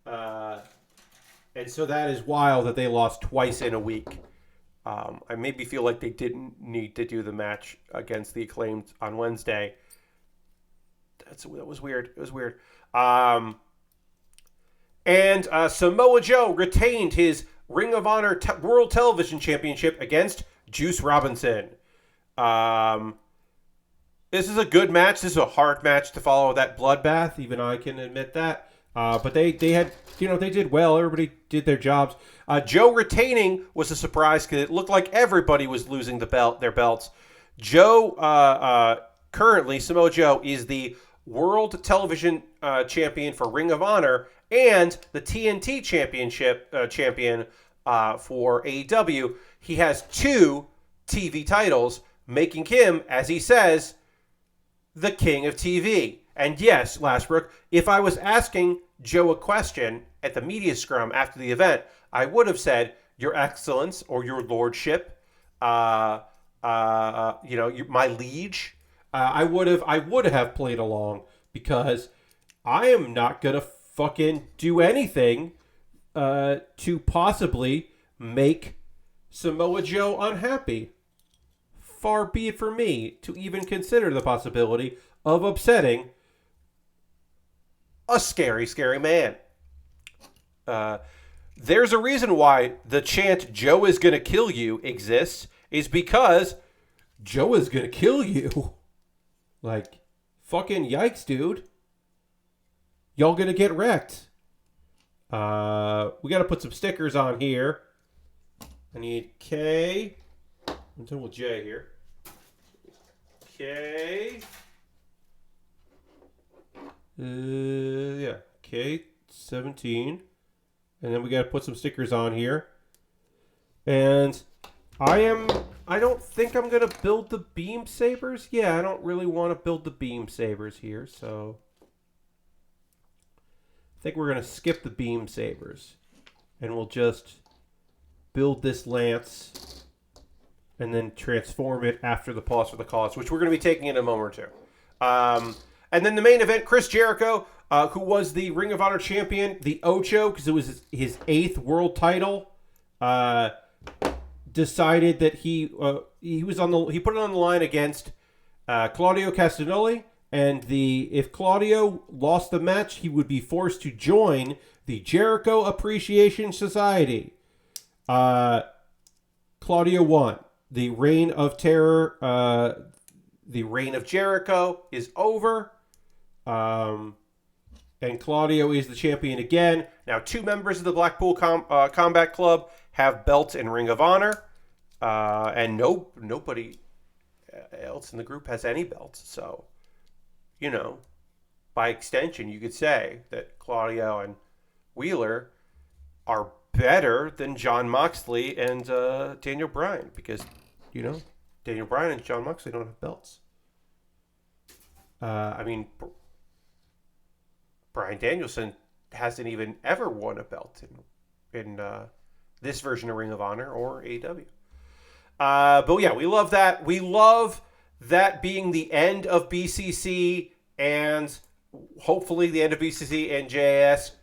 And so that is wild that they lost twice in a week. I maybe feel like they didn't need to do the match against the Acclaimed on Wednesday. That was weird. It was weird. And Samoa Joe retained his Ring of Honor World Television Championship against Juice Robinson. This is a good match. This is a hard match to follow that bloodbath. Even I can admit that. But they had, they did well. Everybody did their jobs. Joe retaining was a surprise because it looked like everybody was losing their belts. Currently, Samoa Joe is the World Television Champion for Ring of Honor and the TNT Championship champion for AEW. He has 2 TV titles, making him, as he says, the king of TV. And yes, Lashbrook, if I was asking Joe a question at the media scrum after the event, I would have said, Your Excellence or Your Lordship, my liege. I would have played along because I am not gonna fucking do anything to possibly make Samoa Joe unhappy. Far be it for me to even consider the possibility of upsetting a scary, scary man. There's a reason why the chant "Joe is gonna kill you" exists, is because Joe is gonna kill you. Like, fucking yikes, dude. Y'all gonna get wrecked. We gotta put some stickers on here. I need K. I'm done with J here. K. K17. And then we gotta put some stickers on here. And I don't think I'm gonna build the beam sabers. Yeah, I don't really want to build the beam sabers here, so I think we're gonna skip the beam sabers. And we'll just build this lance and then transform it after the pause for the cause, which we're going to be taking in a moment or two. And then the main event, Chris Jericho, who was the Ring of Honor champion, the Ocho, because it was his 8th world title, decided that he put it on the line against Claudio Castagnoli, and if Claudio lost the match, he would be forced to join the Jericho Appreciation Society. Claudio won. The reign of terror, the reign of Jericho is over. And Claudio is the champion again. Now, 2 members of the Blackpool Combat Club have belts in Ring of Honor. And nobody else in the group has any belts. So, by extension, you could say that Claudio and Wheeler are better than Jon Moxley and Daniel Bryan, because you know, Daniel Bryan and Jon Moxley don't have belts. I mean, Bryan Danielson hasn't even ever won a belt in this version of Ring of Honor or AEW. But yeah, we love that. We love that being the end of BCC and hopefully the end of BCC and JAS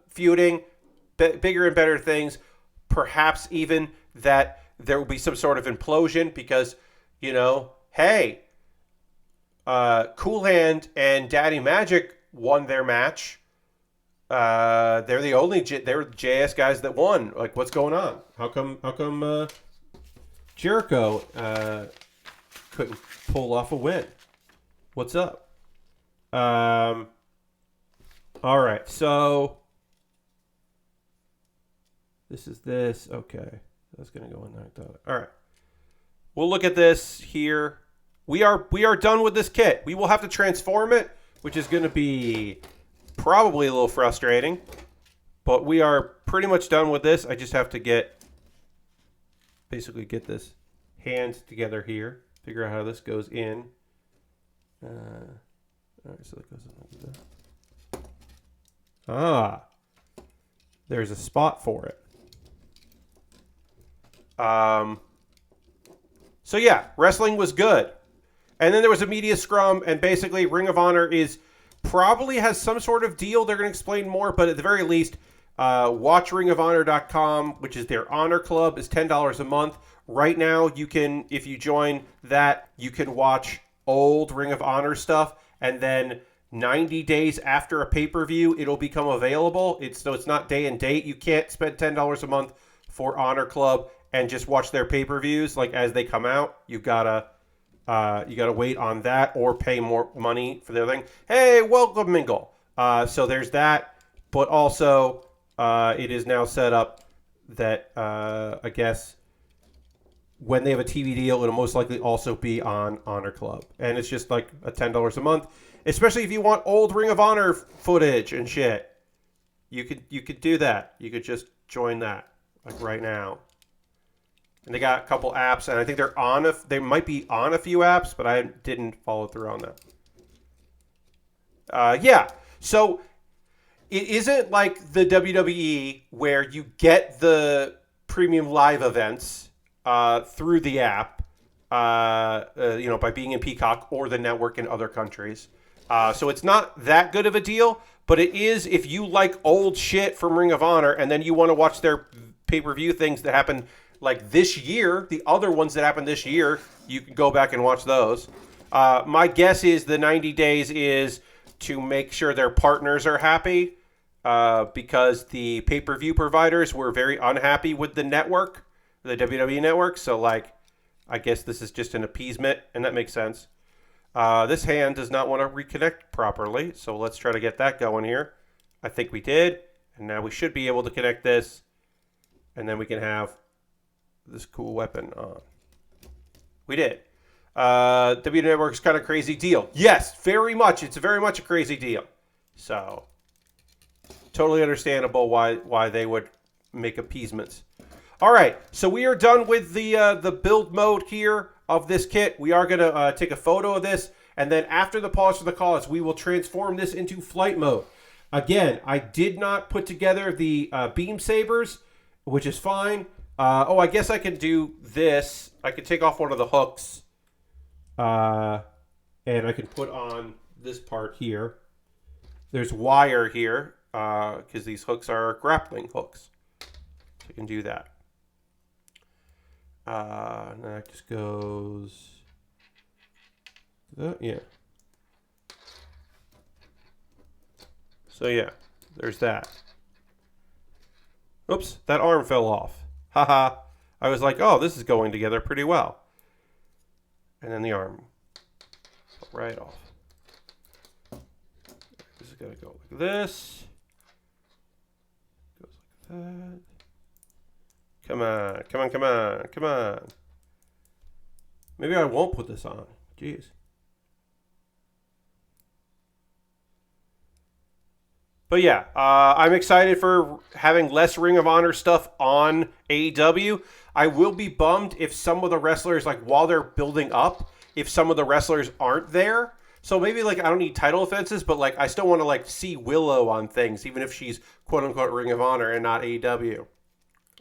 feuding, bigger and better things. Perhaps even that there will be some sort of implosion because, you know, hey, Cool Hand and Daddy Magic won their match. They're the only they're JS guys that won. Like, what's going on? How come Jericho couldn't pull off a win? What's up? All right, so this is this. Okay, that's gonna go in there. All right, we'll look at this here. We are done with this kit. We will have to transform it, which is going to be probably a little frustrating, but we are pretty much done with this. I just have to basically get this hand together here, figure out how this goes in. All right, so that goes in like that. There's a spot for it. So yeah, wrestling was good. And then there was a media scrum, and basically Ring of Honor probably has some sort of deal. They're going to explain more, but at the very least, watchringofhonor.com, which is their honor club, is $10 a month. Right now, you can, if you join that, you can watch old Ring of Honor stuff, and then 90 days after a pay-per-view, it'll become available. So it's not day and date. You can't spend $10 a month for Honor Club and just watch their pay-per-views like as they come out. You gotta wait on that or pay more money for the other thing. Hey, welcome, Mingle. So there's that. But also, it is now set up that, I guess, when they have a TV deal, it'll most likely also be on Honor Club. And it's just like a $10 a month. Especially if you want old Ring of Honor footage and shit. You could do that. You could just join that, like right now. And they got a couple apps, and I think they might be on a few apps, but I didn't follow through on that. Yeah, so it isn't like the WWE where you get the premium live events through the app, by being in Peacock or the network in other countries. So it's not that good of a deal, but it is if you like old shit from Ring of Honor, and then you want to watch their pay-per-view things that happen like this year, the other ones that happened this year, you can go back and watch those. My guess is the 90 days is to make sure their partners are happy because the pay-per-view providers were very unhappy with the network, the WWE network. So, like, I guess this is just an appeasement, and that makes sense. This hand does not want to reconnect properly, so let's try to get that going here. I think we did, and now we should be able to connect this, and then we can have this cool weapon on. We did. W Network's kind of crazy deal. Yes, very much. It's very much a crazy deal. So, totally understandable why they would make appeasements. All right, so we are done with the build mode here of this kit. We are going to take a photo of this, and then after the pause for the cause, we will transform this into flight mode. Again, I did not put together the beam sabers, which is fine. I guess I can do this. I can take off one of the hooks, and I can put on this part here. There's wire here, because these hooks are grappling hooks. So I can do that. And that just goes... yeah. So yeah, there's that. Oops, that arm fell off. Haha. I was like, oh, this is going together pretty well. And then the arm fell right off. This is going to go like this. Goes like that. Come on, come on, come on, come on. Maybe I won't put this on. Jeez. But yeah, I'm excited for having less Ring of Honor stuff on AEW. I will be bummed if some of the wrestlers, like while they're building up, if some of the wrestlers aren't there. So maybe like I don't need title offenses, but like I still want to like see Willow on things, even if she's quote unquote Ring of Honor and not AEW.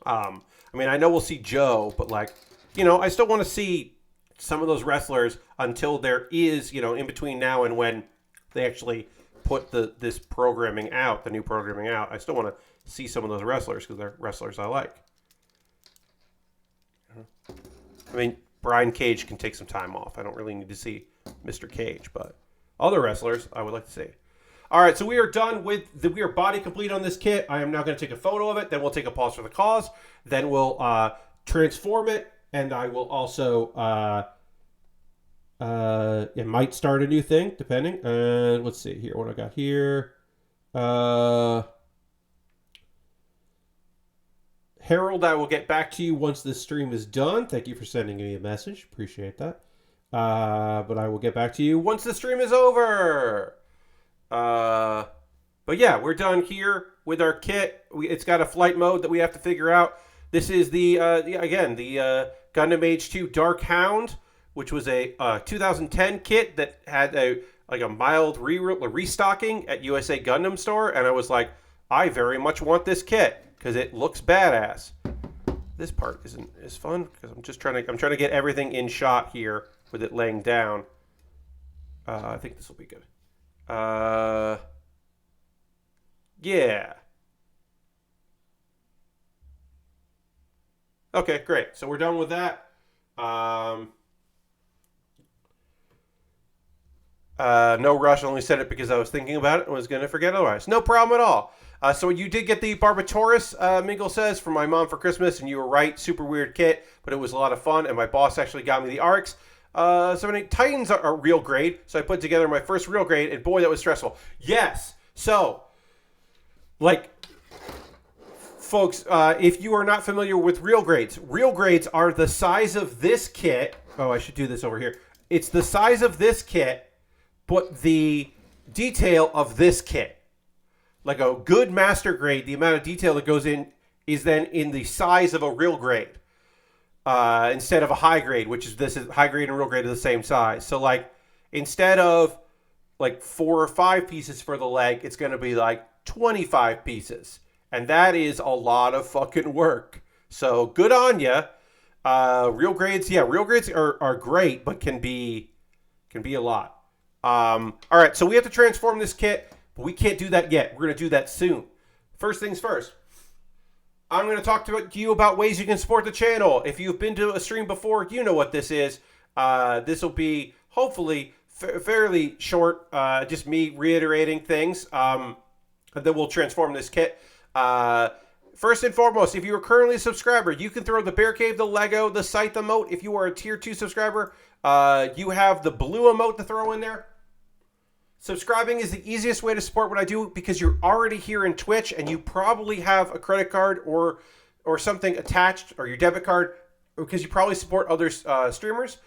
I mean, I know we'll see Joe, but like, I still want to see some of those wrestlers until there is, in between now and when they actually put this programming out, the new programming out. I still want to see some of those wrestlers because they're wrestlers I like. I mean, Brian Cage can take some time off. I don't really need to see Mr. Cage, but other wrestlers I would like to see. All right, so we are done with we are body complete on this kit. I am now going to take a photo of it. Then we'll take a pause for the cause. Then we'll transform it, and I will also it might start a new thing depending. Let's see here what I got here. Harold, I will get back to you once this stream is done. Thank you for sending me a message. Appreciate that. But I will get back to you once the stream is over. But yeah, we're done here with our kit. It's got a flight mode that we have to figure out. This is the Gundam Age 2 Dark Hound, which was a 2010 kit that had a mild restocking at USA Gundam store, and I was like, I very much want this kit because it looks badass. This part isn't as fun because I'm trying to get everything in shot here with it laying down. I think this will be good. Yeah. Okay, great. So we're done with that. No rush. I only said it because I was thinking about it and was going to forget otherwise. No problem at all. So you did get the Barbatorus, Mingle says, from my mom for Christmas, and you were right. Super weird kit, but it was a lot of fun, and my boss actually got me the ARCs. Titans are real grade, so I put together my first real grade, and boy, that was stressful. Yes. So, folks, if you are not familiar with real grades are the size of this kit. Oh, I should do this over here. It's the size of this kit, but the detail of this kit. Like a good master grade, the amount of detail that goes in is then in the size of a real grade. Instead of a high grade, this is high grade and real grade are the same size. So like instead of like 4 or 5 pieces for the leg, it's going to be like 25 pieces. And that is a lot of fucking work. So good on ya. Real grades are great, but can be a lot. All right, so we have to transform this kit, but we can't do that yet. We're going to do that soon. First things first. I'm going to talk to you about ways you can support the channel. If you've been to a stream before, you know what this is. This will be hopefully fairly short, just me reiterating things. And then we'll transform this kit. First and foremost, if you are currently a subscriber, you can throw the Bear Cave, the Lego, the Scythe emote. If you are a tier 2 subscriber, you have the blue emote to throw in there. Subscribing is the easiest way to support what I do because you're already here in Twitch and you probably have a credit card or something attached, or your debit card, because you probably support other streamers.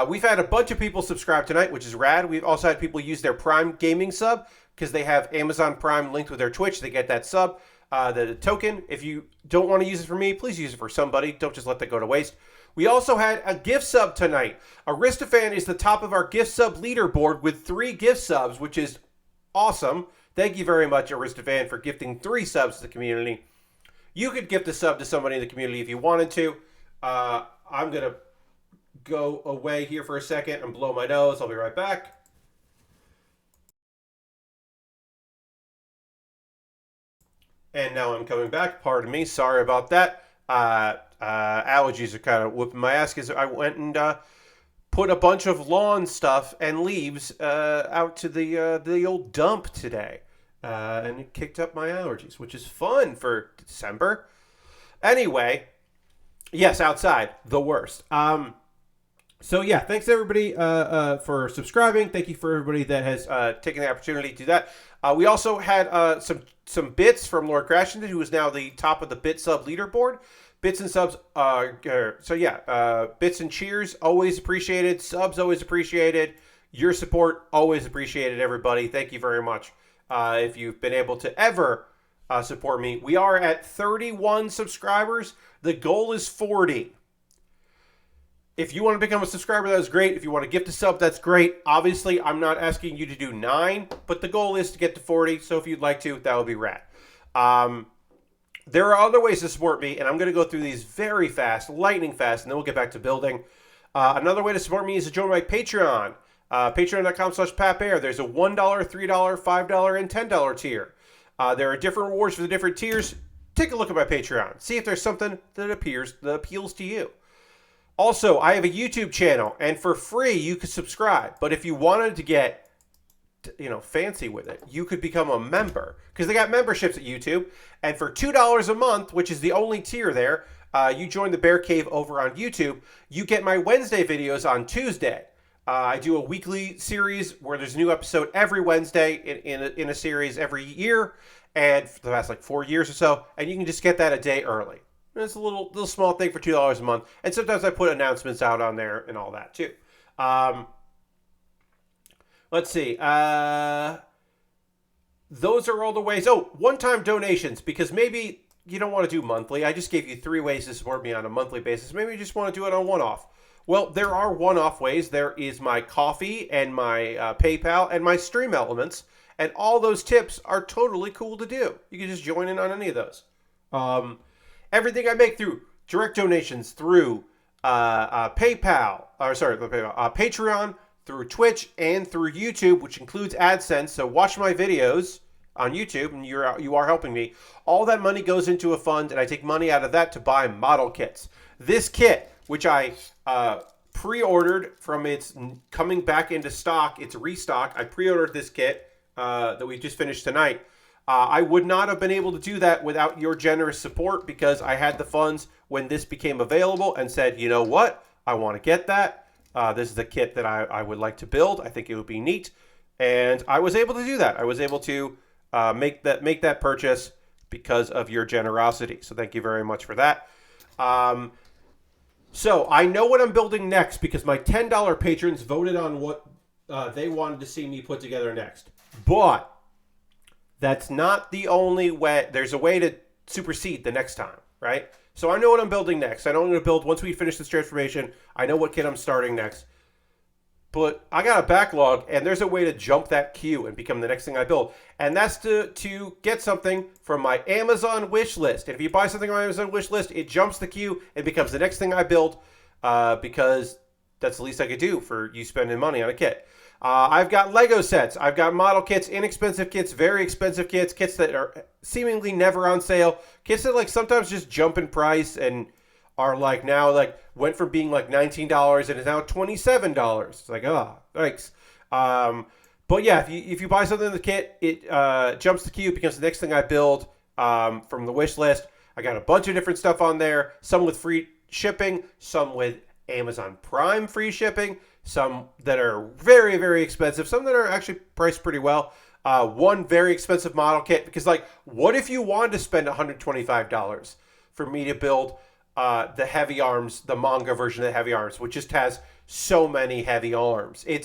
We've had a bunch of people subscribe tonight, which is rad. We've also had people use their Prime Gaming sub because they have Amazon Prime linked with their Twitch. They get that sub, the token. If you don't want to use it for me, please use it for somebody. Don't just let that go to waste. We also had a gift sub tonight. Aristofan is the top of our gift sub leaderboard with 3 gift subs, which is awesome. Thank you very much, Aristofan, for gifting 3 subs to the community. You could gift a sub to somebody in the community if you wanted to. I'm going to go away here for a second and blow my nose. I'll be right back. And now I'm coming back. Pardon me. Sorry about that. Allergies are kind of whooping my ass because I went and put a bunch of lawn stuff and leaves out to the old dump today. And it kicked up my allergies, which is fun for December. Anyway, yes, outside, the worst. So yeah, thanks everybody for subscribing. Thank you for everybody that has taken the opportunity to do that. We also had some bits from Lord Crashington, who is now the top of the bit sub leaderboard. Bits and subs, bits and cheers, always appreciated. Subs, always appreciated. Your support, always appreciated, everybody. Thank you very much. if you've been able to ever support me. We are at 31 subscribers. The goal is 40. If you want to become a subscriber, that's great. If you want to gift a sub, that's great. Obviously, I'm not asking you to do 9, but the goal is to get to 40. So if you'd like to, that would be rad. There are other ways to support me, and I'm going to go through these very fast, lightning fast, and then we'll get back to building. Another way to support me is to join my Patreon. Patreon.com/PatBaer. There's a $1, $3, $5, and $10 tier. There are different rewards for the different tiers. Take a look at my Patreon. See if there's something that appeals to you. Also, I have a YouTube channel, and for free, you could subscribe. But if you wanted to get, fancy with it, you could become a member. Because they got memberships at YouTube. And for $2 a month, which is the only tier there, you join the Bear Cave over on YouTube. You get my Wednesday videos on Tuesday. I do a weekly series where there's a new episode every Wednesday in a series every year. And for the past 4 years or so. And you can just get that a day early. It's a little small thing for $2 a month. And sometimes I put announcements out on there and all that too. Let's see. Those are all the ways. Oh, one-time donations, because maybe you don't want to do monthly. I just gave you 3 ways to support me on a monthly basis. Maybe you just want to do it on one-off. Well, there are one-off ways. There is my Ko-fi and my PayPal and my Stream Elements. And all those tips are totally cool to do. You can just join in on any of those. Everything I make through direct donations, through Patreon, through Twitch, and through YouTube, which includes AdSense. So watch my videos on YouTube, and you are helping me. All that money goes into a fund, and I take money out of that to buy model kits. This kit, which I pre-ordered from its coming back into stock, it's restock. I pre-ordered this kit that we just finished tonight. I would not have been able to do that without your generous support, because I had the funds when this became available and said, you know what, I want to get that. This is the kit that I would like to build. I think it would be neat. And I was able to do that. I was able to make that purchase because of your generosity. So thank you very much for that. So I know what I'm building next because my $10 patrons voted on what they wanted to see me put together next. But that's not the only way. There's a way to supersede the next time, right? So I know what I'm building next. I know what I'm going to build once we finish this transformation. I know what kit I'm starting next. But I got a backlog, and there's a way to jump that queue and become the next thing I build. And that's to get something from my Amazon wish list. And if you buy something on my Amazon wish list, it jumps the queue and becomes the next thing I build because that's the least I could do for you spending money on a kit. I've got Lego sets. I've got model kits, inexpensive kits, very expensive kits, kits that are seemingly never on sale, kits that sometimes just jump in price and are now went from being $19 and is now $27. It's thanks. But yeah, if you buy something in the kit, it jumps the queue, becomes the next thing I build from the wish list. I got a bunch of different stuff on there, some with free shipping, some with Amazon Prime free shipping, some that are very, very expensive, some that are actually priced pretty well. One very expensive model kit, because what if you wanted to spend $125 for me to build the heavy arms, the manga version of the heavy arms, which just has so many heavy arms. They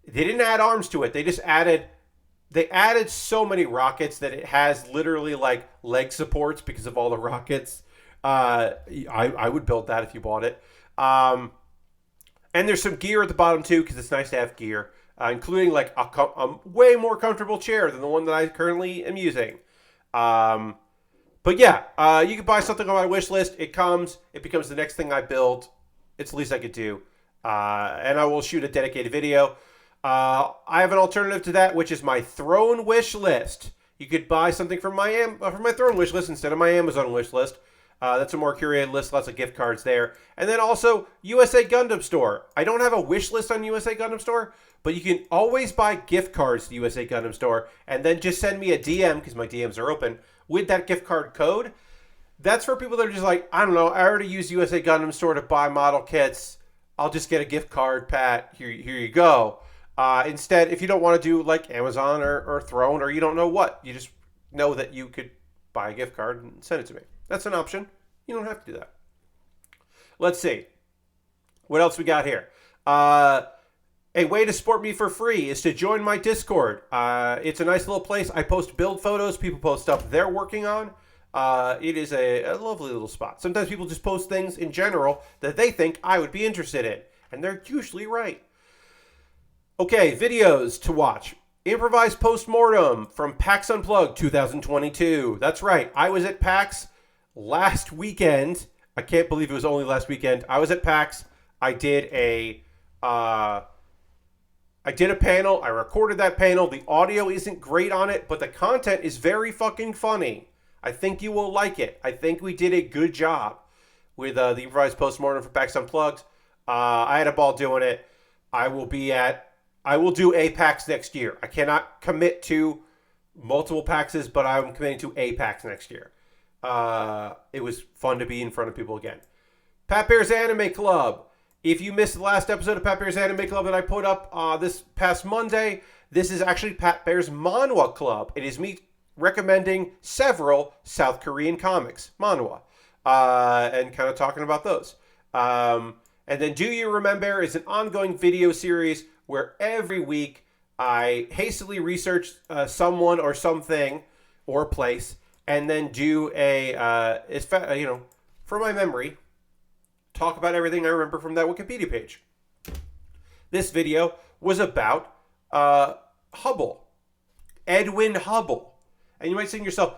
didn't add arms to it. They added so many rockets that it has literally leg supports because of all the rockets. I would build that if you bought it. And there's some gear at the bottom too, because it's nice to have gear, including a way more comfortable chair than the one that I currently am using. But yeah, you can buy something on my wish list. It comes, it becomes the next thing I build. It's the least I could do. And I will shoot a dedicated video. I have an alternative to that, which is my throne wish list. You could buy something from my throne wish list instead of my Amazon wish list. That's a more curated list, lots of gift cards there. And then also USA Gundam Store. I don't have a wish list on USA Gundam Store, but you can always buy gift cards to USA Gundam Store and then just send me a DM, because my DMs are open, with that gift card code. That's for people that are just I don't know, I already use USA Gundam Store to buy model kits. I'll just get a gift card, Pat. Here you go. Instead, if you don't want to do Amazon or Throne, or you don't know what, you just know that you could buy a gift card and send it to me. That's an option. You don't have to do that. Let's see. What else we got here? A way to support me for free is to join my Discord. It's a nice little place. I post build photos. People post stuff they're working on. It is a lovely little spot. Sometimes people just post things in general that they think I would be interested in. And they're usually right. Okay, videos to watch. Improvised Postmortem from PAX Unplugged 2022. That's right. I was at PAX last weekend. I can't believe it was only last weekend. I was at PAX. I did a panel. I recorded that panel. The audio isn't great on it, but the content is very fucking funny. I think you will like it. I think we did a good job with the Improvised Postmortem for PAX Unplugged. I had a ball doing it. I will do a PAX next year. I cannot commit to multiple PAXs, but I'm committing to a PAX next year. It was fun to be in front of people again. Pat Baer's Anime Club. If you missed the last episode of Pat Baer's Anime Club that I put up this past Monday, this is actually Pat Baer's Manhwa Club. It is me recommending several South Korean comics, manhwa, and kind of talking about those. And then Do You Remembaer is an ongoing video series where every week I hastily research someone or something or place, and then do from my memory, talk about everything I remember from that Wikipedia page. This video was about Hubble, Edwin Hubble. And you might say to yourself,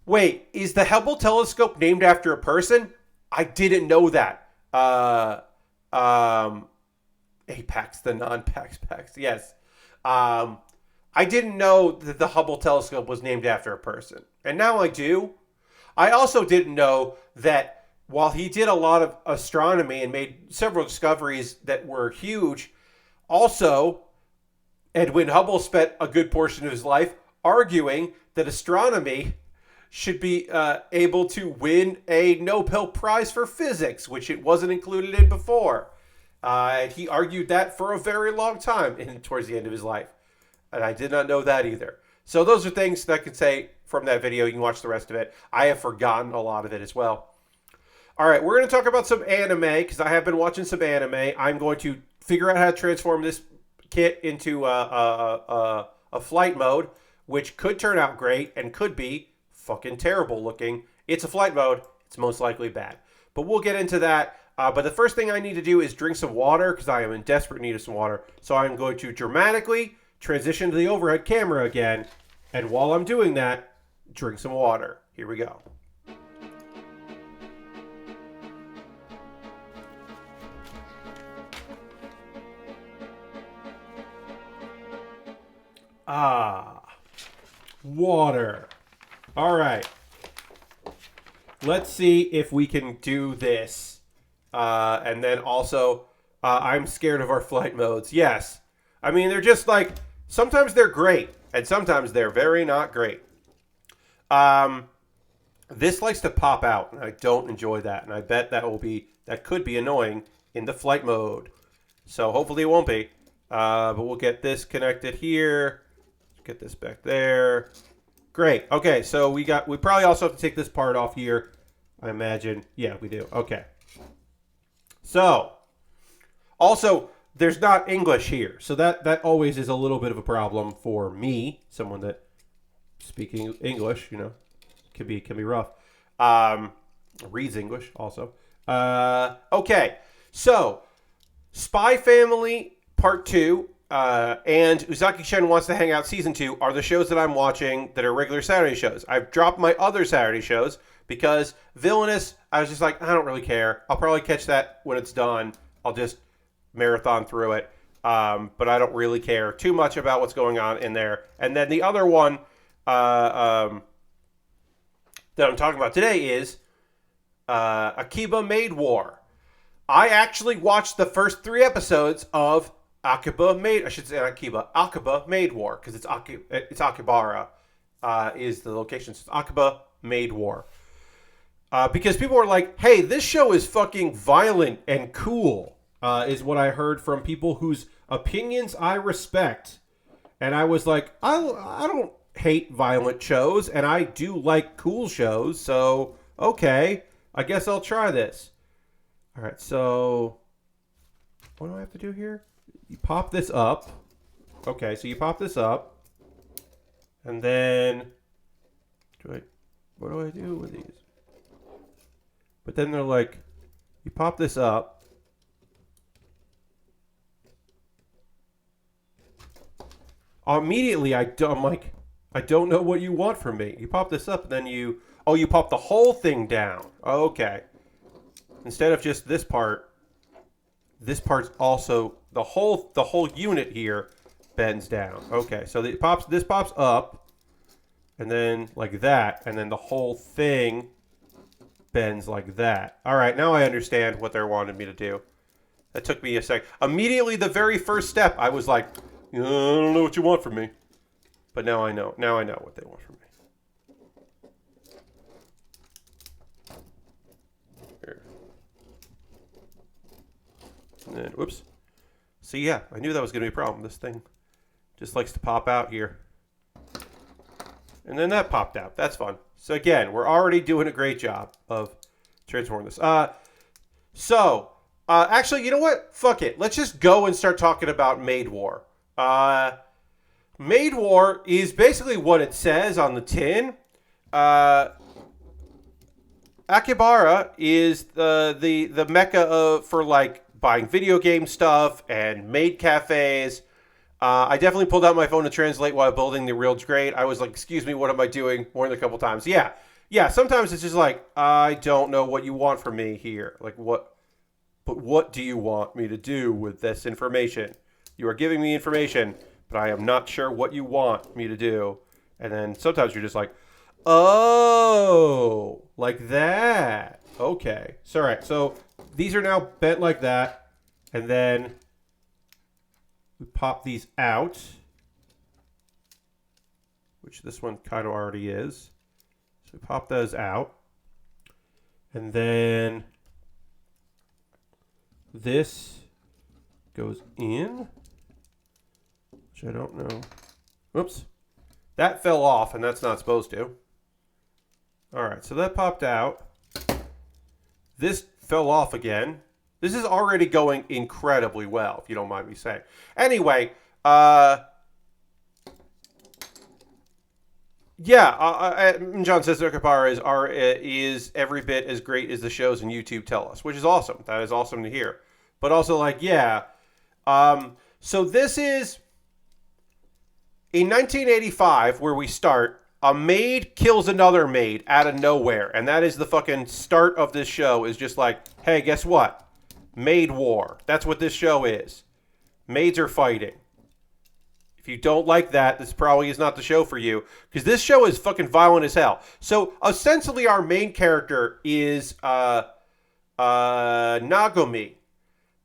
wait, is the Hubble telescope named after a person? I didn't know that. Apex, the non-PAX PAX. Yes. I didn't know that the Hubble telescope was named after a person. And now I do. I also didn't know that while he did a lot of astronomy and made several discoveries that were huge, also Edwin Hubble spent a good portion of his life arguing that astronomy should be able to win a Nobel Prize for physics, which it wasn't included in before. And he argued that for a very long time towards the end of his life. And I did not know that either. So those are things that I could say from that video. You can watch the rest of it. I have forgotten a lot of it as well. All right, we're going to talk about some anime because I have been watching some anime. I'm going to figure out how to transform this kit into a flight mode, which could turn out great and could be fucking terrible looking. It's a flight mode. It's most likely bad. But we'll get into that. But the first thing I need to do is drink some water because I am in desperate need of some water. So I'm going to dramatically transition to the overhead camera again. And while I'm doing that, drink some water. Here we go. Water. All right. Let's see if we can do this. And then also, I'm scared of our flight modes. Yes. I mean, they're just like, sometimes they're great, and sometimes they're very not great. This likes to pop out, and I don't enjoy that. And I bet that could be annoying in the flight mode. So hopefully it won't be. But we'll get this connected here. Get this back there. Great. Okay, so we probably also have to take this part off here, I imagine. Yeah, we do. Okay. So, also, there's not English here. So that always is a little bit of a problem for me, someone that speaking English, can be rough. Reads English also. Okay. So, Spy Family Part 2 and Uzaki-Chan Wants to Hang Out Season 2 are the shows that I'm watching that are regular Saturday shows. I've dropped my other Saturday shows because Villainous, I was just like, I don't really care. I'll probably catch that when it's done. I'll just marathon through it. But I don't really care too much about what's going on in there. And then the other one that I'm talking about today is Akiba Maid War. I actually watched the first 3 episodes of Akiba Maid War, because it's Akibara is the location. So it's Akiba Maid War. Because people were like, hey, this show is fucking violent and cool, is what I heard from people whose opinions I respect. And I was like, I don't hate violent shows, and I do like cool shows, so okay, I guess I'll try this. All right, so what do I have to do here? you pop this up. Okay, so you pop this up. And then... What do I do with these? But then they're like, you pop this up. Immediately, I'm like, I don't know what you want from me. You pop this up, and then you pop the whole thing down. Okay. Instead of just this part's also the whole unit here bends down. Okay, so this pops up, and then like that, and then the whole thing bends like that. All right, now I understand what they wanted me to do. That took me a sec. Immediately, the very first step, I was like, I don't know what you want from me. But now I know. Now I know what they want from me. Here. And then, whoops. See, yeah, I knew that was going to be a problem. This thing just likes to pop out here. And then that popped out. That's fun. So again, we're already doing a great job of transforming this. Actually, you know what? Fuck it. Let's just go and start talking about Maid War. Maid War is basically what it says on the tin. Akihabara is the mecca for like buying video game stuff and maid cafes. I definitely pulled out my phone to translate while building the real grade. I was like, excuse me, what am I doing? More than a couple times. Yeah. Sometimes it's just like, I don't know what you want from me here. Like what do you want me to do with this information? You are giving me information, but I am not sure what you want me to do. And then sometimes you're just like, oh, like that. Okay. So, all right. So these are now bent like that. And then we pop these out, which this one kind of already is. So we pop those out. And then this goes in, which I don't know. Oops. That fell off, and that's not supposed to. All right, so that popped out. This fell off again. This is already going incredibly well, if you don't mind me saying. Anyway, John says Akihabara is every bit as great as the shows on YouTube tell us, which is awesome. That is awesome to hear. But also, like, yeah. So this is in 1985, where we start. A maid kills another maid out of nowhere, and that is the fucking start of this show. Is just like, hey, guess what? Maid War. That's what this show is. Maids are fighting. If you don't like that, this probably is not the show for you, because this show is fucking violent as hell. So ostensibly, our main character is Nagomi,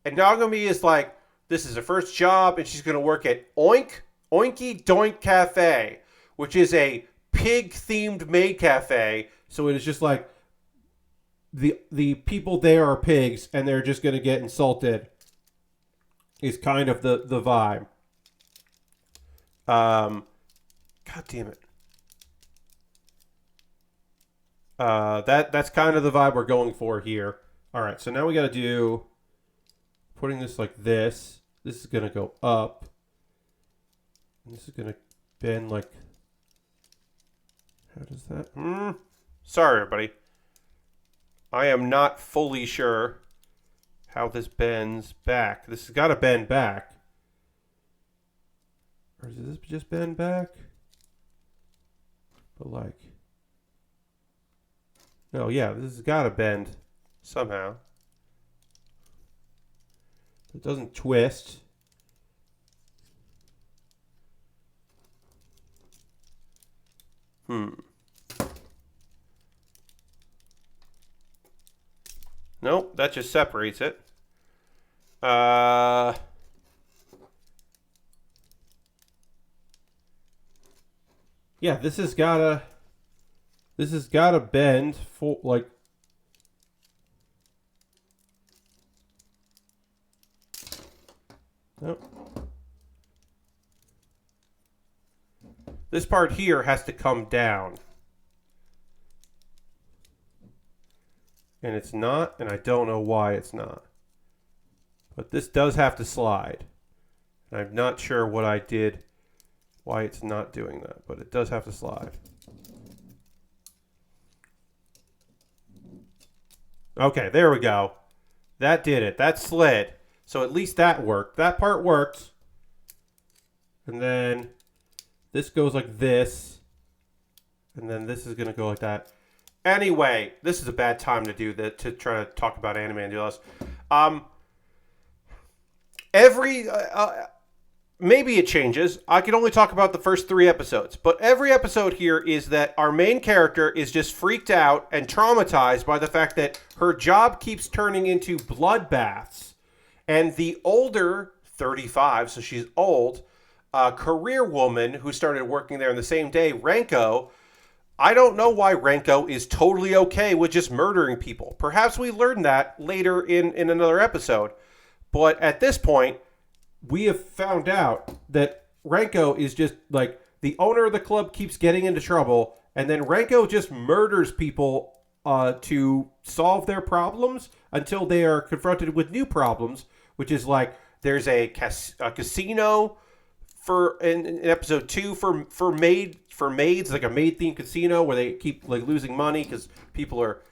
and Nagomi is like, this is her first job, and she's gonna work at Oinky Doink Cafe, which is a pig-themed maid cafe. So it is just like the people there are pigs, and they're just gonna get insulted. Is kind of the vibe. God damn it. That's kind of the vibe we're going for here. All right, so now we got to do putting this like this. This is gonna go up, and this is gonna bend like. How does that? Sorry, everybody. I am not fully sure how this bends back. This has got to bend back. Or does this just bend back? But like... No, yeah, this has got to bend somehow. It doesn't twist. Nope, that just separates it. Yeah, this has gotta bend for like. Nope. This part here has to come down. And it's not, and I don't know why it's not. But this does have to slide. And I'm not sure what I did, why it's not doing that, but it does have to slide. Okay, there we go. That did it. That slid. So at least that worked. That part worked. And then this goes like this. And then this is going to go like that. Anyway, this is a bad time to do that, to try to talk about anime and do this. Maybe it changes. I can only talk about the first 3 episodes. But every episode here is that our main character is just freaked out and traumatized by the fact that her job keeps turning into bloodbaths. And the older, 35, so she's old, career woman who started working there in the same day, Renko, I don't know why Renko is totally okay with just murdering people. Perhaps we learn that later in another episode. But at this point, we have found out that Renko is just like the owner of the club keeps getting into trouble, and then Renko just murders people to solve their problems until they are confronted with new problems, which is like there's a casino for in episode 2 for maids, like a maid themed casino where they keep like losing money because people are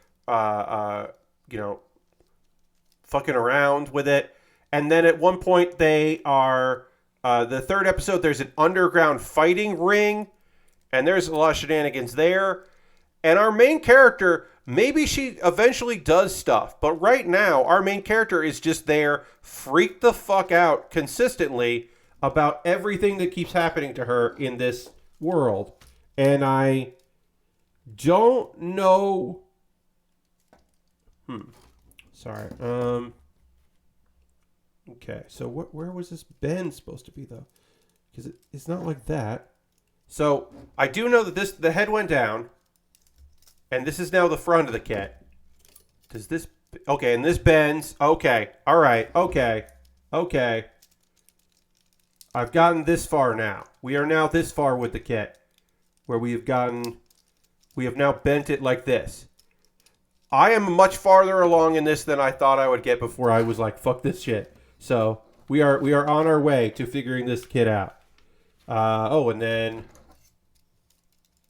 fucking around with it. And then at one point they are, the 3rd episode, there's an underground fighting ring. And there's a lot of shenanigans there. And our main character, maybe she eventually does stuff. But right now, our main character is just there, freaked the fuck out consistently about everything that keeps happening to her in this world. And I don't know... Sorry. Okay, so where was this bend supposed to be, though? Because it's not like that. So, I do know that the head went down. And this is now the front of the kit. Does this... Okay, and this bends. Okay, alright, okay. I've gotten this far now. We are now this far with the kit. Where we have now bent it like this. I am much farther along in this than I thought I would get before I was like, fuck this shit. So we are on our way to figuring this kit out. And then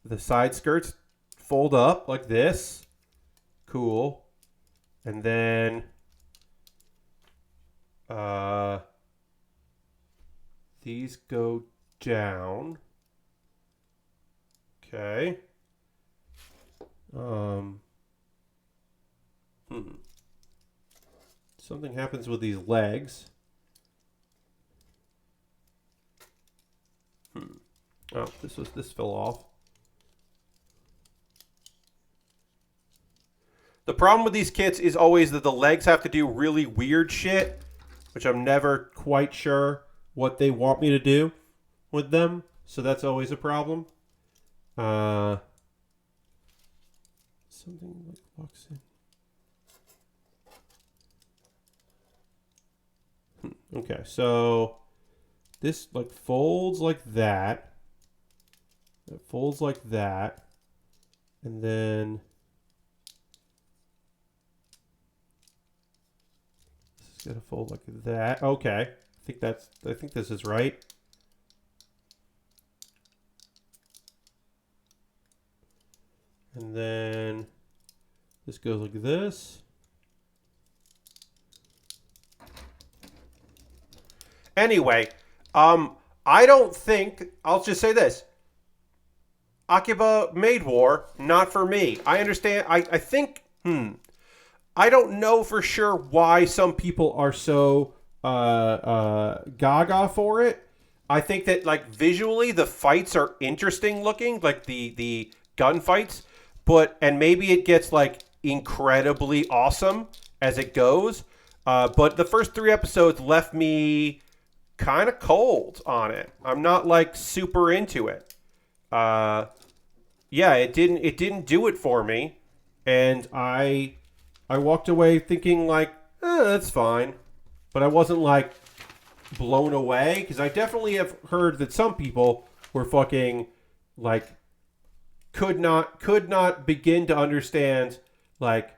the side skirts fold up like this. Cool. And then these go down. Okay. Something happens with these legs. Oh, this fell off. The problem with these kits is always that the legs have to do really weird shit, which I'm never quite sure what they want me to do with them. So that's always a problem. Something like locks in. Okay, so this like folds like that. It folds like that. And then this is gonna fold like that. Okay. I think this is right. And then this goes like this. Anyway, I don't think, I'll just say this. Akiba Maid War, not for me. I understand, I think, I don't know for sure why some people are so gaga for it. I think that, like, visually the fights are interesting looking, like the gunfights, and maybe it gets, like, incredibly awesome as it goes. But the first 3 episodes left me kind of cold on it. I'm not like super into it. It didn't do it for me, and I walked away thinking like, that's fine, but I wasn't like blown away, because I definitely have heard that some people were fucking like could not begin to understand like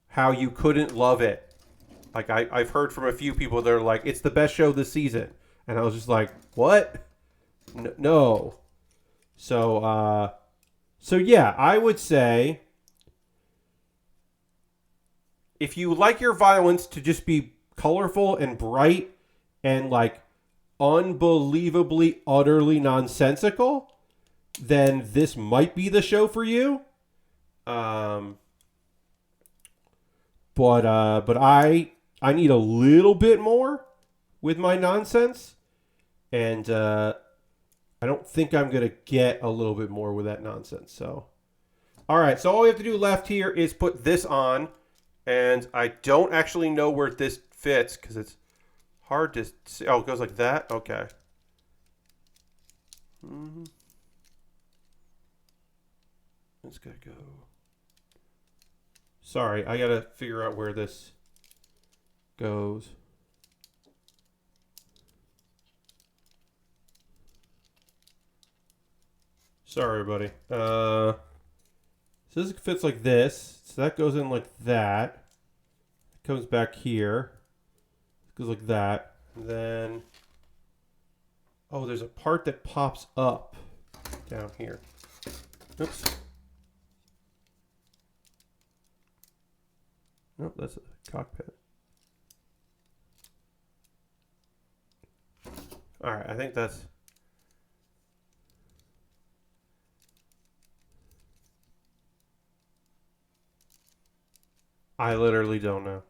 how you couldn't love it. Like I've heard from a few people that are like, it's the best show this season. And I was just like, what? No. So yeah, I would say if you like your violence to just be colorful and bright and like unbelievably, utterly nonsensical, then this might be the show for you. Um, but I need a little bit more with my nonsense, and I don't think I'm gonna get a little bit more with that nonsense. So, all right. So all we have to do left here is put this on, and I don't actually know where this fits because it's hard to see. Oh, it goes like that. Okay. It's gotta go. Sorry, I gotta figure out where this goes. Sorry, buddy. So this fits like this. So that goes in like that. It comes back here. It goes like that. And then, oh, there's a part that pops up down here. Oops. Nope, that's a cockpit. All right, I think that's... I literally don't know.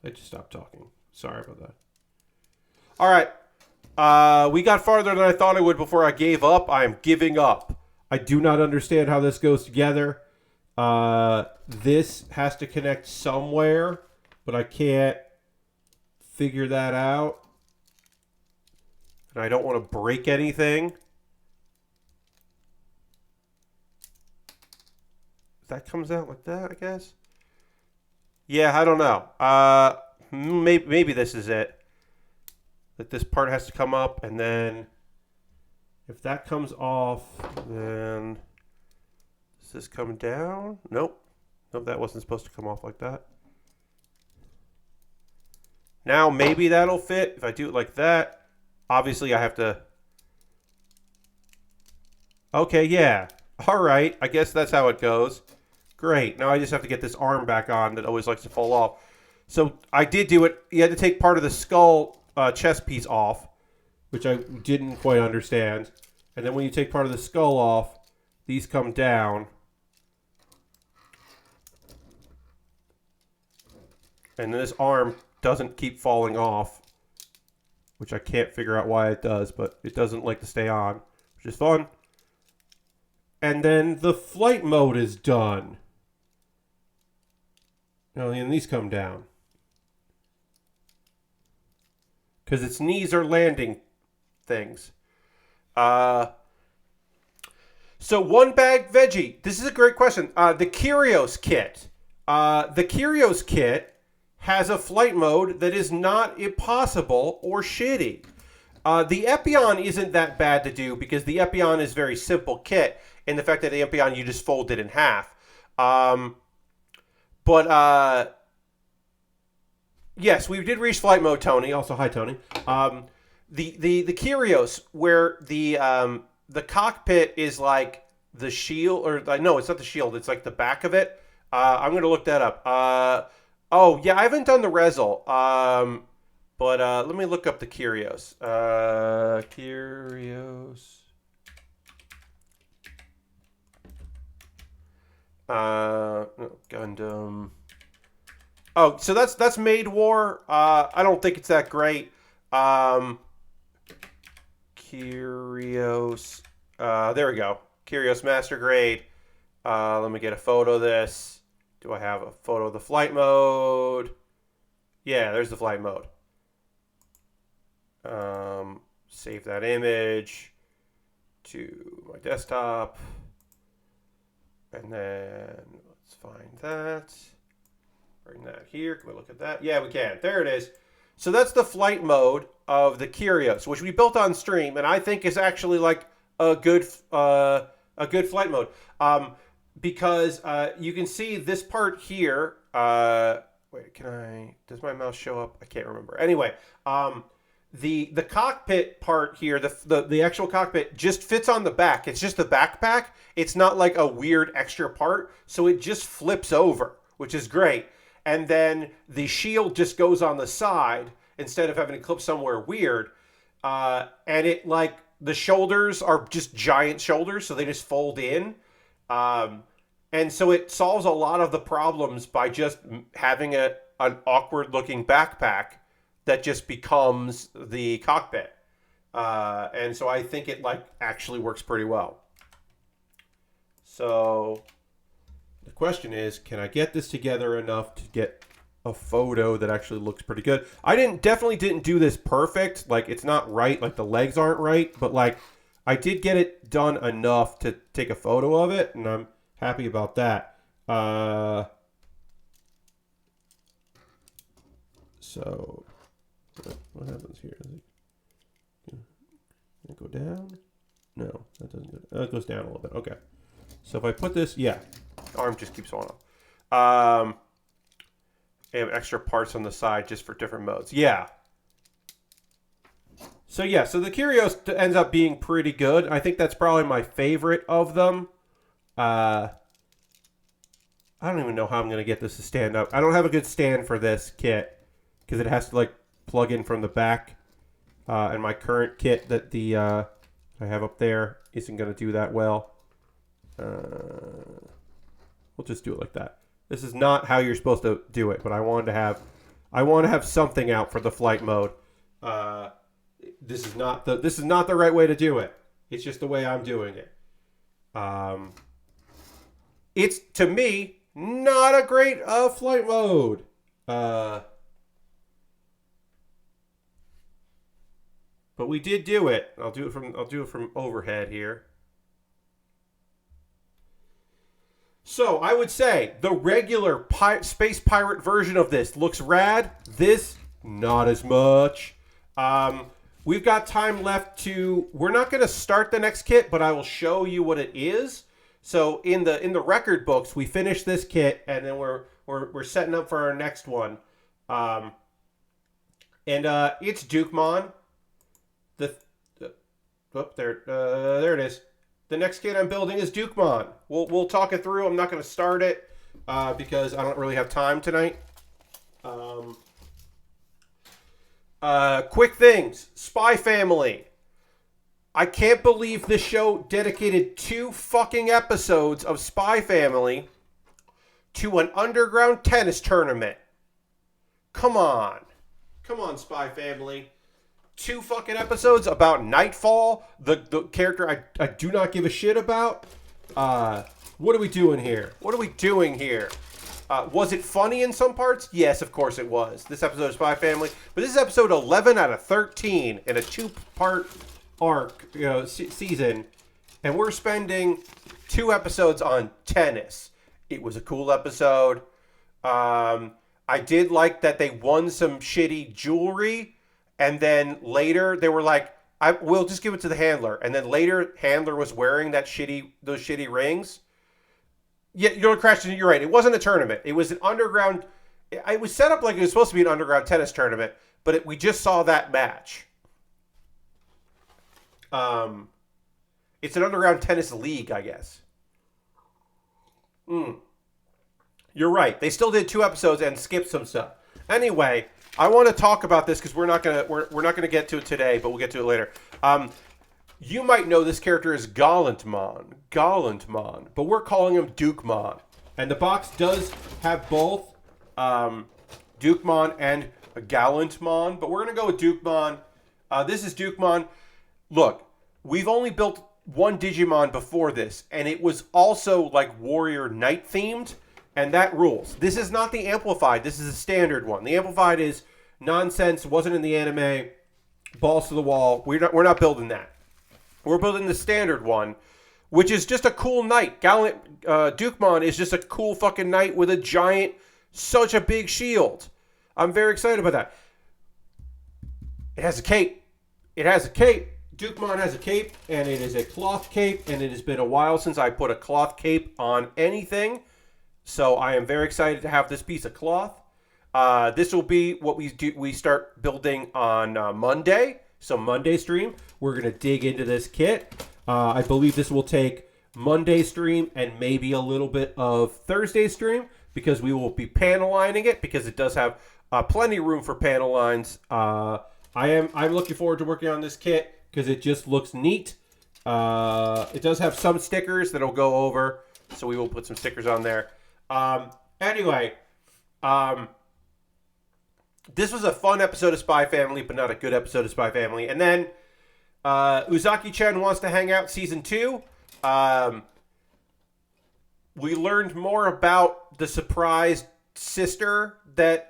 I just stopped talking. Sorry about that. All right. We got farther than I thought I would before I gave up. I am giving up. I do not understand how this goes together. This has to connect somewhere, but I can't figure that out. And I don't want to break anything. That comes out like that, I guess. Yeah, I don't know. Maybe this is it. That this part has to come up, and then if that comes off, then does this come down? Nope. Nope, that wasn't supposed to come off like that. Now maybe that'll fit if I do it like that. Obviously, I have to... Okay, yeah. All right. I guess that's how it goes. Great. Now I just have to get this arm back on that always likes to fall off. So I did do it. You had to take part of the skull chest piece off, which I didn't quite understand. And then when you take part of the skull off, these come down. And then this arm doesn't keep falling off, which I can't figure out why it does, but it doesn't like to stay on, which is fun. And then the flight mode is done. Now, and these come down. Because its knees are landing things. So one bag veggie. This is a great question. The Kyrios kit. The Kyrios kit has a flight mode that is not impossible or shitty. The Epion isn't that bad to do because the Epion is very simple kit. And the fact that the Epion, you just fold it in half. Yes, we did reach flight mode, Tony. Also, hi, Tony. The Kyrios, where the cockpit is like the shield, or no, it's not the shield. It's like the back of it. I'm gonna look that up. Oh yeah, I haven't done the Rezel. But let me look up the Kyrios. Kyrios. Gundam. Oh, so that's Maid War. I don't think it's that great. Kyrios. There we go. Kyrios Master Grade. Let me get a photo of this. Do I have a photo of the flight mode? Yeah, there's the flight mode. Save that image to my desktop. And then let's find that. Bring that here. Can we look at that? Yeah, we can. There it is. So that's the flight mode of the Curios, which we built on stream, and I think is actually like a good flight mode. Because you can see this part here. Wait, does my mouse show up? I can't remember. Anyway, the cockpit part here, the actual cockpit just fits on the back. It's just the backpack. It's not like a weird extra part, so it just flips over, which is great. And then the shield just goes on the side instead of having to clip somewhere weird. And it like the shoulders are just giant shoulders, so they just fold in. And so it solves a lot of the problems by just having an awkward looking backpack that just becomes the cockpit. And so I think it like actually works pretty well. So the question is, can I get this together enough to get a photo that actually looks pretty good? I definitely didn't do this perfect. Like it's not right. Like the legs aren't right, but like I did get it done enough to take a photo of it, and I'm happy about that. So what happens here? Can it go down? No, that doesn't go down. It goes down a little bit. Okay. So if I put this, yeah, arm just keeps on off. I have extra parts on the side just for different modes. Yeah. So yeah, so the Curios ends up being pretty good. I think that's probably my favorite of them. I don't even know how I'm going to get this to stand up. I don't have a good stand for this kit because it has to like plug in from the back. And my current kit that I have up there isn't going to do that well. We'll just do it like that. This is not how you're supposed to do it, but I want to have something out for the flight mode. This is not the right way to do it. It's just the way I'm doing it. It's to me not a great flight mode. But we did do it. I'll do it from overhead here. So I would say the regular space pirate version of this looks rad. This not as much. We've got time left we're not going to start the next kit, but I will show you what it is. So in the record books, we finished this kit, and then we're setting up for our next one. It's Dukemon. There it is. The next kit I'm building is Dukemon. We'll talk it through. I'm not going to start it because I don't really have time tonight. Quick things. Spy Family. I can't believe this show dedicated 2 fucking episodes of Spy Family to an underground tennis tournament. Come on. Come on, Spy Family. 2 fucking episodes about Nightfall, the character I do not give a shit about. What are we doing here? Was it funny in some parts? Yes, of course it was. This episode of Spy Family. But this is episode 11 out of 13 in a 2-part arc, season. And we're spending 2 episodes on tennis. It was a cool episode. I did like that they won some shitty jewelry. And then later they were like, we'll just give it to the handler. And then later handler was wearing those shitty rings. Yeah, Christian, you're right. It wasn't a tournament. It was an underground. It was set up like it was supposed to be an underground tennis tournament, but we just saw that match. It's an underground tennis league, I guess. You're right. They still did 2 episodes and skipped some stuff. Anyway, I want to talk about this because we're not gonna get to it today, but we'll get to it later. You might know this character as Gallantmon, but we're calling him Dukemon. And the box does have both Dukemon and Gallantmon, but we're going to go with Dukemon. This is Dukemon. Look, we've only built 1 Digimon before this, and it was also like Warrior Knight themed, and that rules. This is not the Amplified. This is a standard one. The Amplified is nonsense, wasn't in the anime, balls to the wall. We're not building that. We're building the standard one, which is just a cool knight. Dukemon is just a cool fucking knight with a giant, such a big shield. I'm very excited about that. It has a cape. It has a cape. Dukemon has a cape, and it is a cloth cape, and it has been a while since I put a cloth cape on anything. So I am very excited to have this piece of cloth. This will be what we do. We start building on Monday. So Monday stream, we're gonna dig into this kit. I believe this will take Monday stream and maybe a little bit of Thursday stream because we will be panel lining it because it does have plenty of room for panel lines. I'm looking forward to working on this kit because it just looks neat. It does have some stickers that'll go over, so we will put some stickers on there. Anyway, this was a fun episode of Spy Family, but not a good episode of Spy Family. And then Uzaki-Chan Wants to Hang Out Season 2. We learned more about the surprise sister that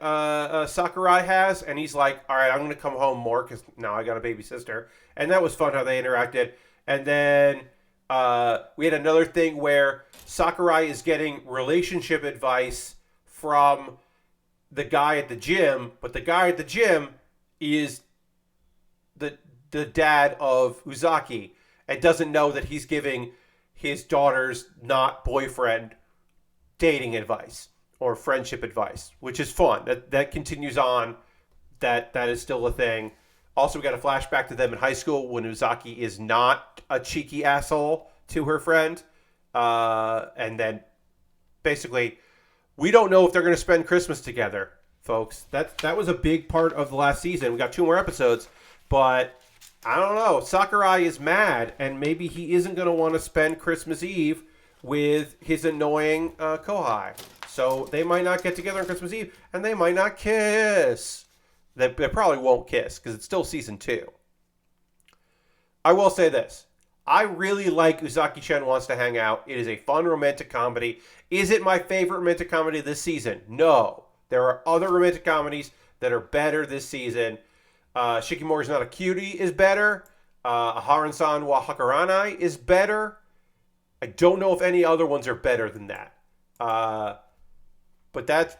Sakurai has, and he's like, all right, I'm going to come home more because now I got a baby sister. And that was fun how they interacted. And then we had another thing where Sakurai is getting relationship advice from the guy at the gym, but the guy at the gym is the dad of Uzaki and doesn't know that he's giving his daughter's not boyfriend dating advice or friendship advice, which is fun. That continues on. That is still a thing. Also, we got a flashback to them in high school when Uzaki is not a cheeky asshole to her friend. And then basically, we don't know if they're going to spend Christmas together, folks. That was a big part of the last season. We got 2 more episodes, but I don't know. Sakurai is mad, and maybe he isn't going to want to spend Christmas Eve with his annoying Kohai. So they might not get together on Christmas Eve, and they might not kiss. They probably won't kiss, because it's still Season 2. I will say this. I really like Uzaki-Chan Wants to Hang Out. It is a fun romantic comedy. Is it my favorite romantic comedy this season? No. There are other romantic comedies that are better this season. Shikimori's Not a Cutie is better. Aharon-san wa Hakaranai is better. I don't know if any other ones are better than that. But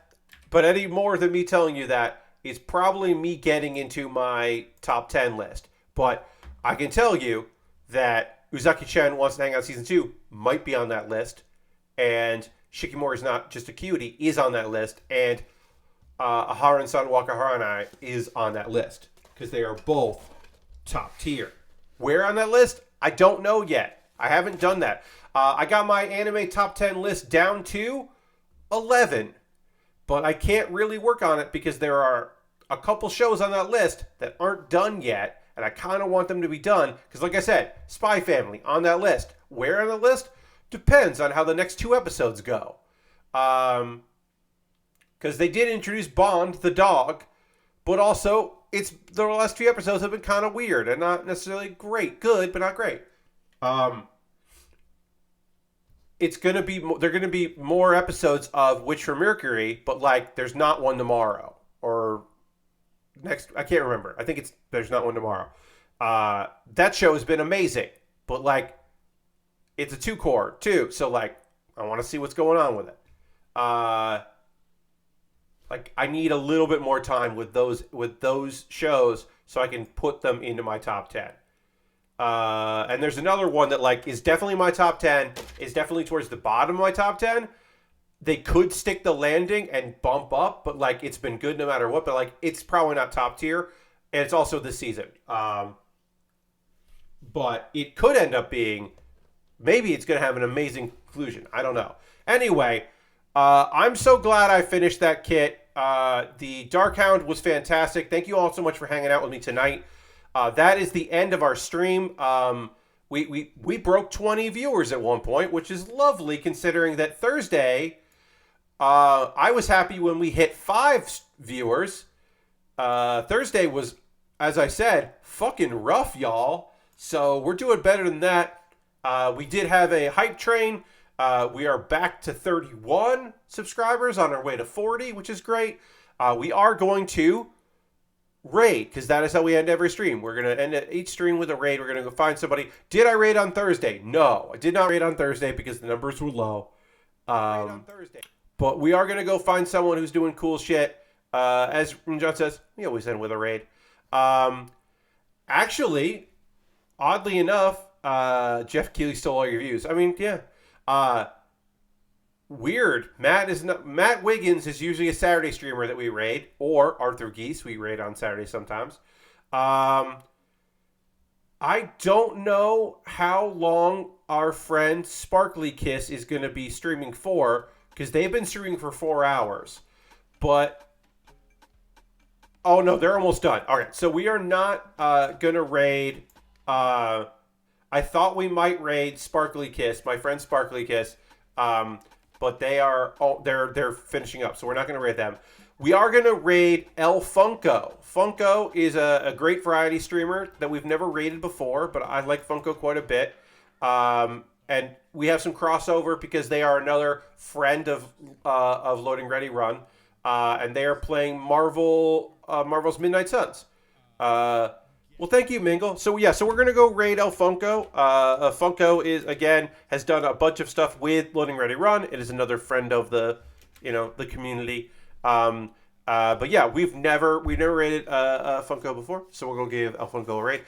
any more than me telling you that is probably me getting into my top 10 list. But I can tell you that Uzaki-Chan Wants to Hang Out Season 2 might be on that list. And Shikimori's Not Just a Cutie is on that list. And Aharon-san wa Hakaranai is on that list. Because they are both top tier. Where on that list? I don't know yet. I haven't done that. I got my anime top 10 list down to 11. But I can't really work on it because there are a couple shows on that list that aren't done yet. And I kind of want them to be done. Because like I said, Spy Family on that list. Where on the list? Depends on how the next 2 episodes go. Because they did introduce Bond, the dog. But also, the last 2 episodes have been kind of weird and not necessarily great. Good, but not great. It's gonna be they're gonna be more episodes of Witch from Mercury, but like there's not one tomorrow or next. I can't remember. I think there's not one tomorrow. That show has been amazing, but like it's a 2-core too, so like I want to see what's going on with it. Like I need a little bit more time with those shows so I can put them into my top 10. And there's another one that like is definitely my top 10, is definitely towards the bottom of my top 10. They could stick the landing and bump up, but like it's been good no matter what. But like it's probably not top tier, and it's also this season. But it could end up being, maybe it's going to have an amazing conclusion. I don't know. Anyway, I'm so glad I finished that kit. The Dark Hound was fantastic. Thank you all so much for hanging out with me tonight. That is the end of our stream. We broke 20 viewers at one point, which is lovely considering that Thursday, I was happy when we hit 5 viewers. Thursday was, as I said, fucking rough, y'all. So we're doing better than that. We did have a hype train. We are back to 31 subscribers on our way to 40, which is great. We are going to raid, because that is how we end every stream. We're going to end each stream with a raid. We're going to go find somebody. Did I raid on Thursday? No, I did not raid on Thursday because the numbers were low. But we are going to go find someone who's doing cool shit. As John says, we always end with a raid. Actually, oddly enough, Jeff Keighley stole all your views. I mean, yeah. Uh, Weird. Matt Wiggins is usually a Saturday streamer that we raid, or Arthur Geese we raid on Saturday sometimes. Um, I don't know how long our friend Sparkly Kiss is going to be streaming for because they've been streaming for 4 hours. But oh no, they're almost done. All right, so we are not gonna raid. Uh, I thought we might raid Sparkly Kiss, my friend Sparkly Kiss, um, but they're finishing up, so we're not gonna raid them. We are gonna raid El Funko. Funko is a great variety streamer that we've never raided before, but I like Funko quite a bit. And we have some crossover because they are another friend of Loading Ready Run, and they are playing Marvel's Midnight Suns. Well, thank you, Mingle. So yeah, so we're gonna go raid El Funko. Funko is again has done a bunch of stuff with Loading Ready Run. It is another friend of the community. But yeah, we've never raided Funko before, so we're gonna give El Funko a raid.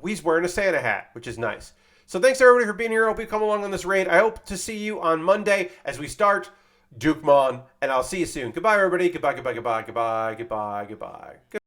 He's wearing a Santa hat, which is nice. So thanks everybody for being here. I hope you come along on this raid. I hope to see you on Monday as we start Dukemon, and I'll see you soon. Goodbye, everybody. Goodbye, goodbye, goodbye, goodbye, goodbye, goodbye.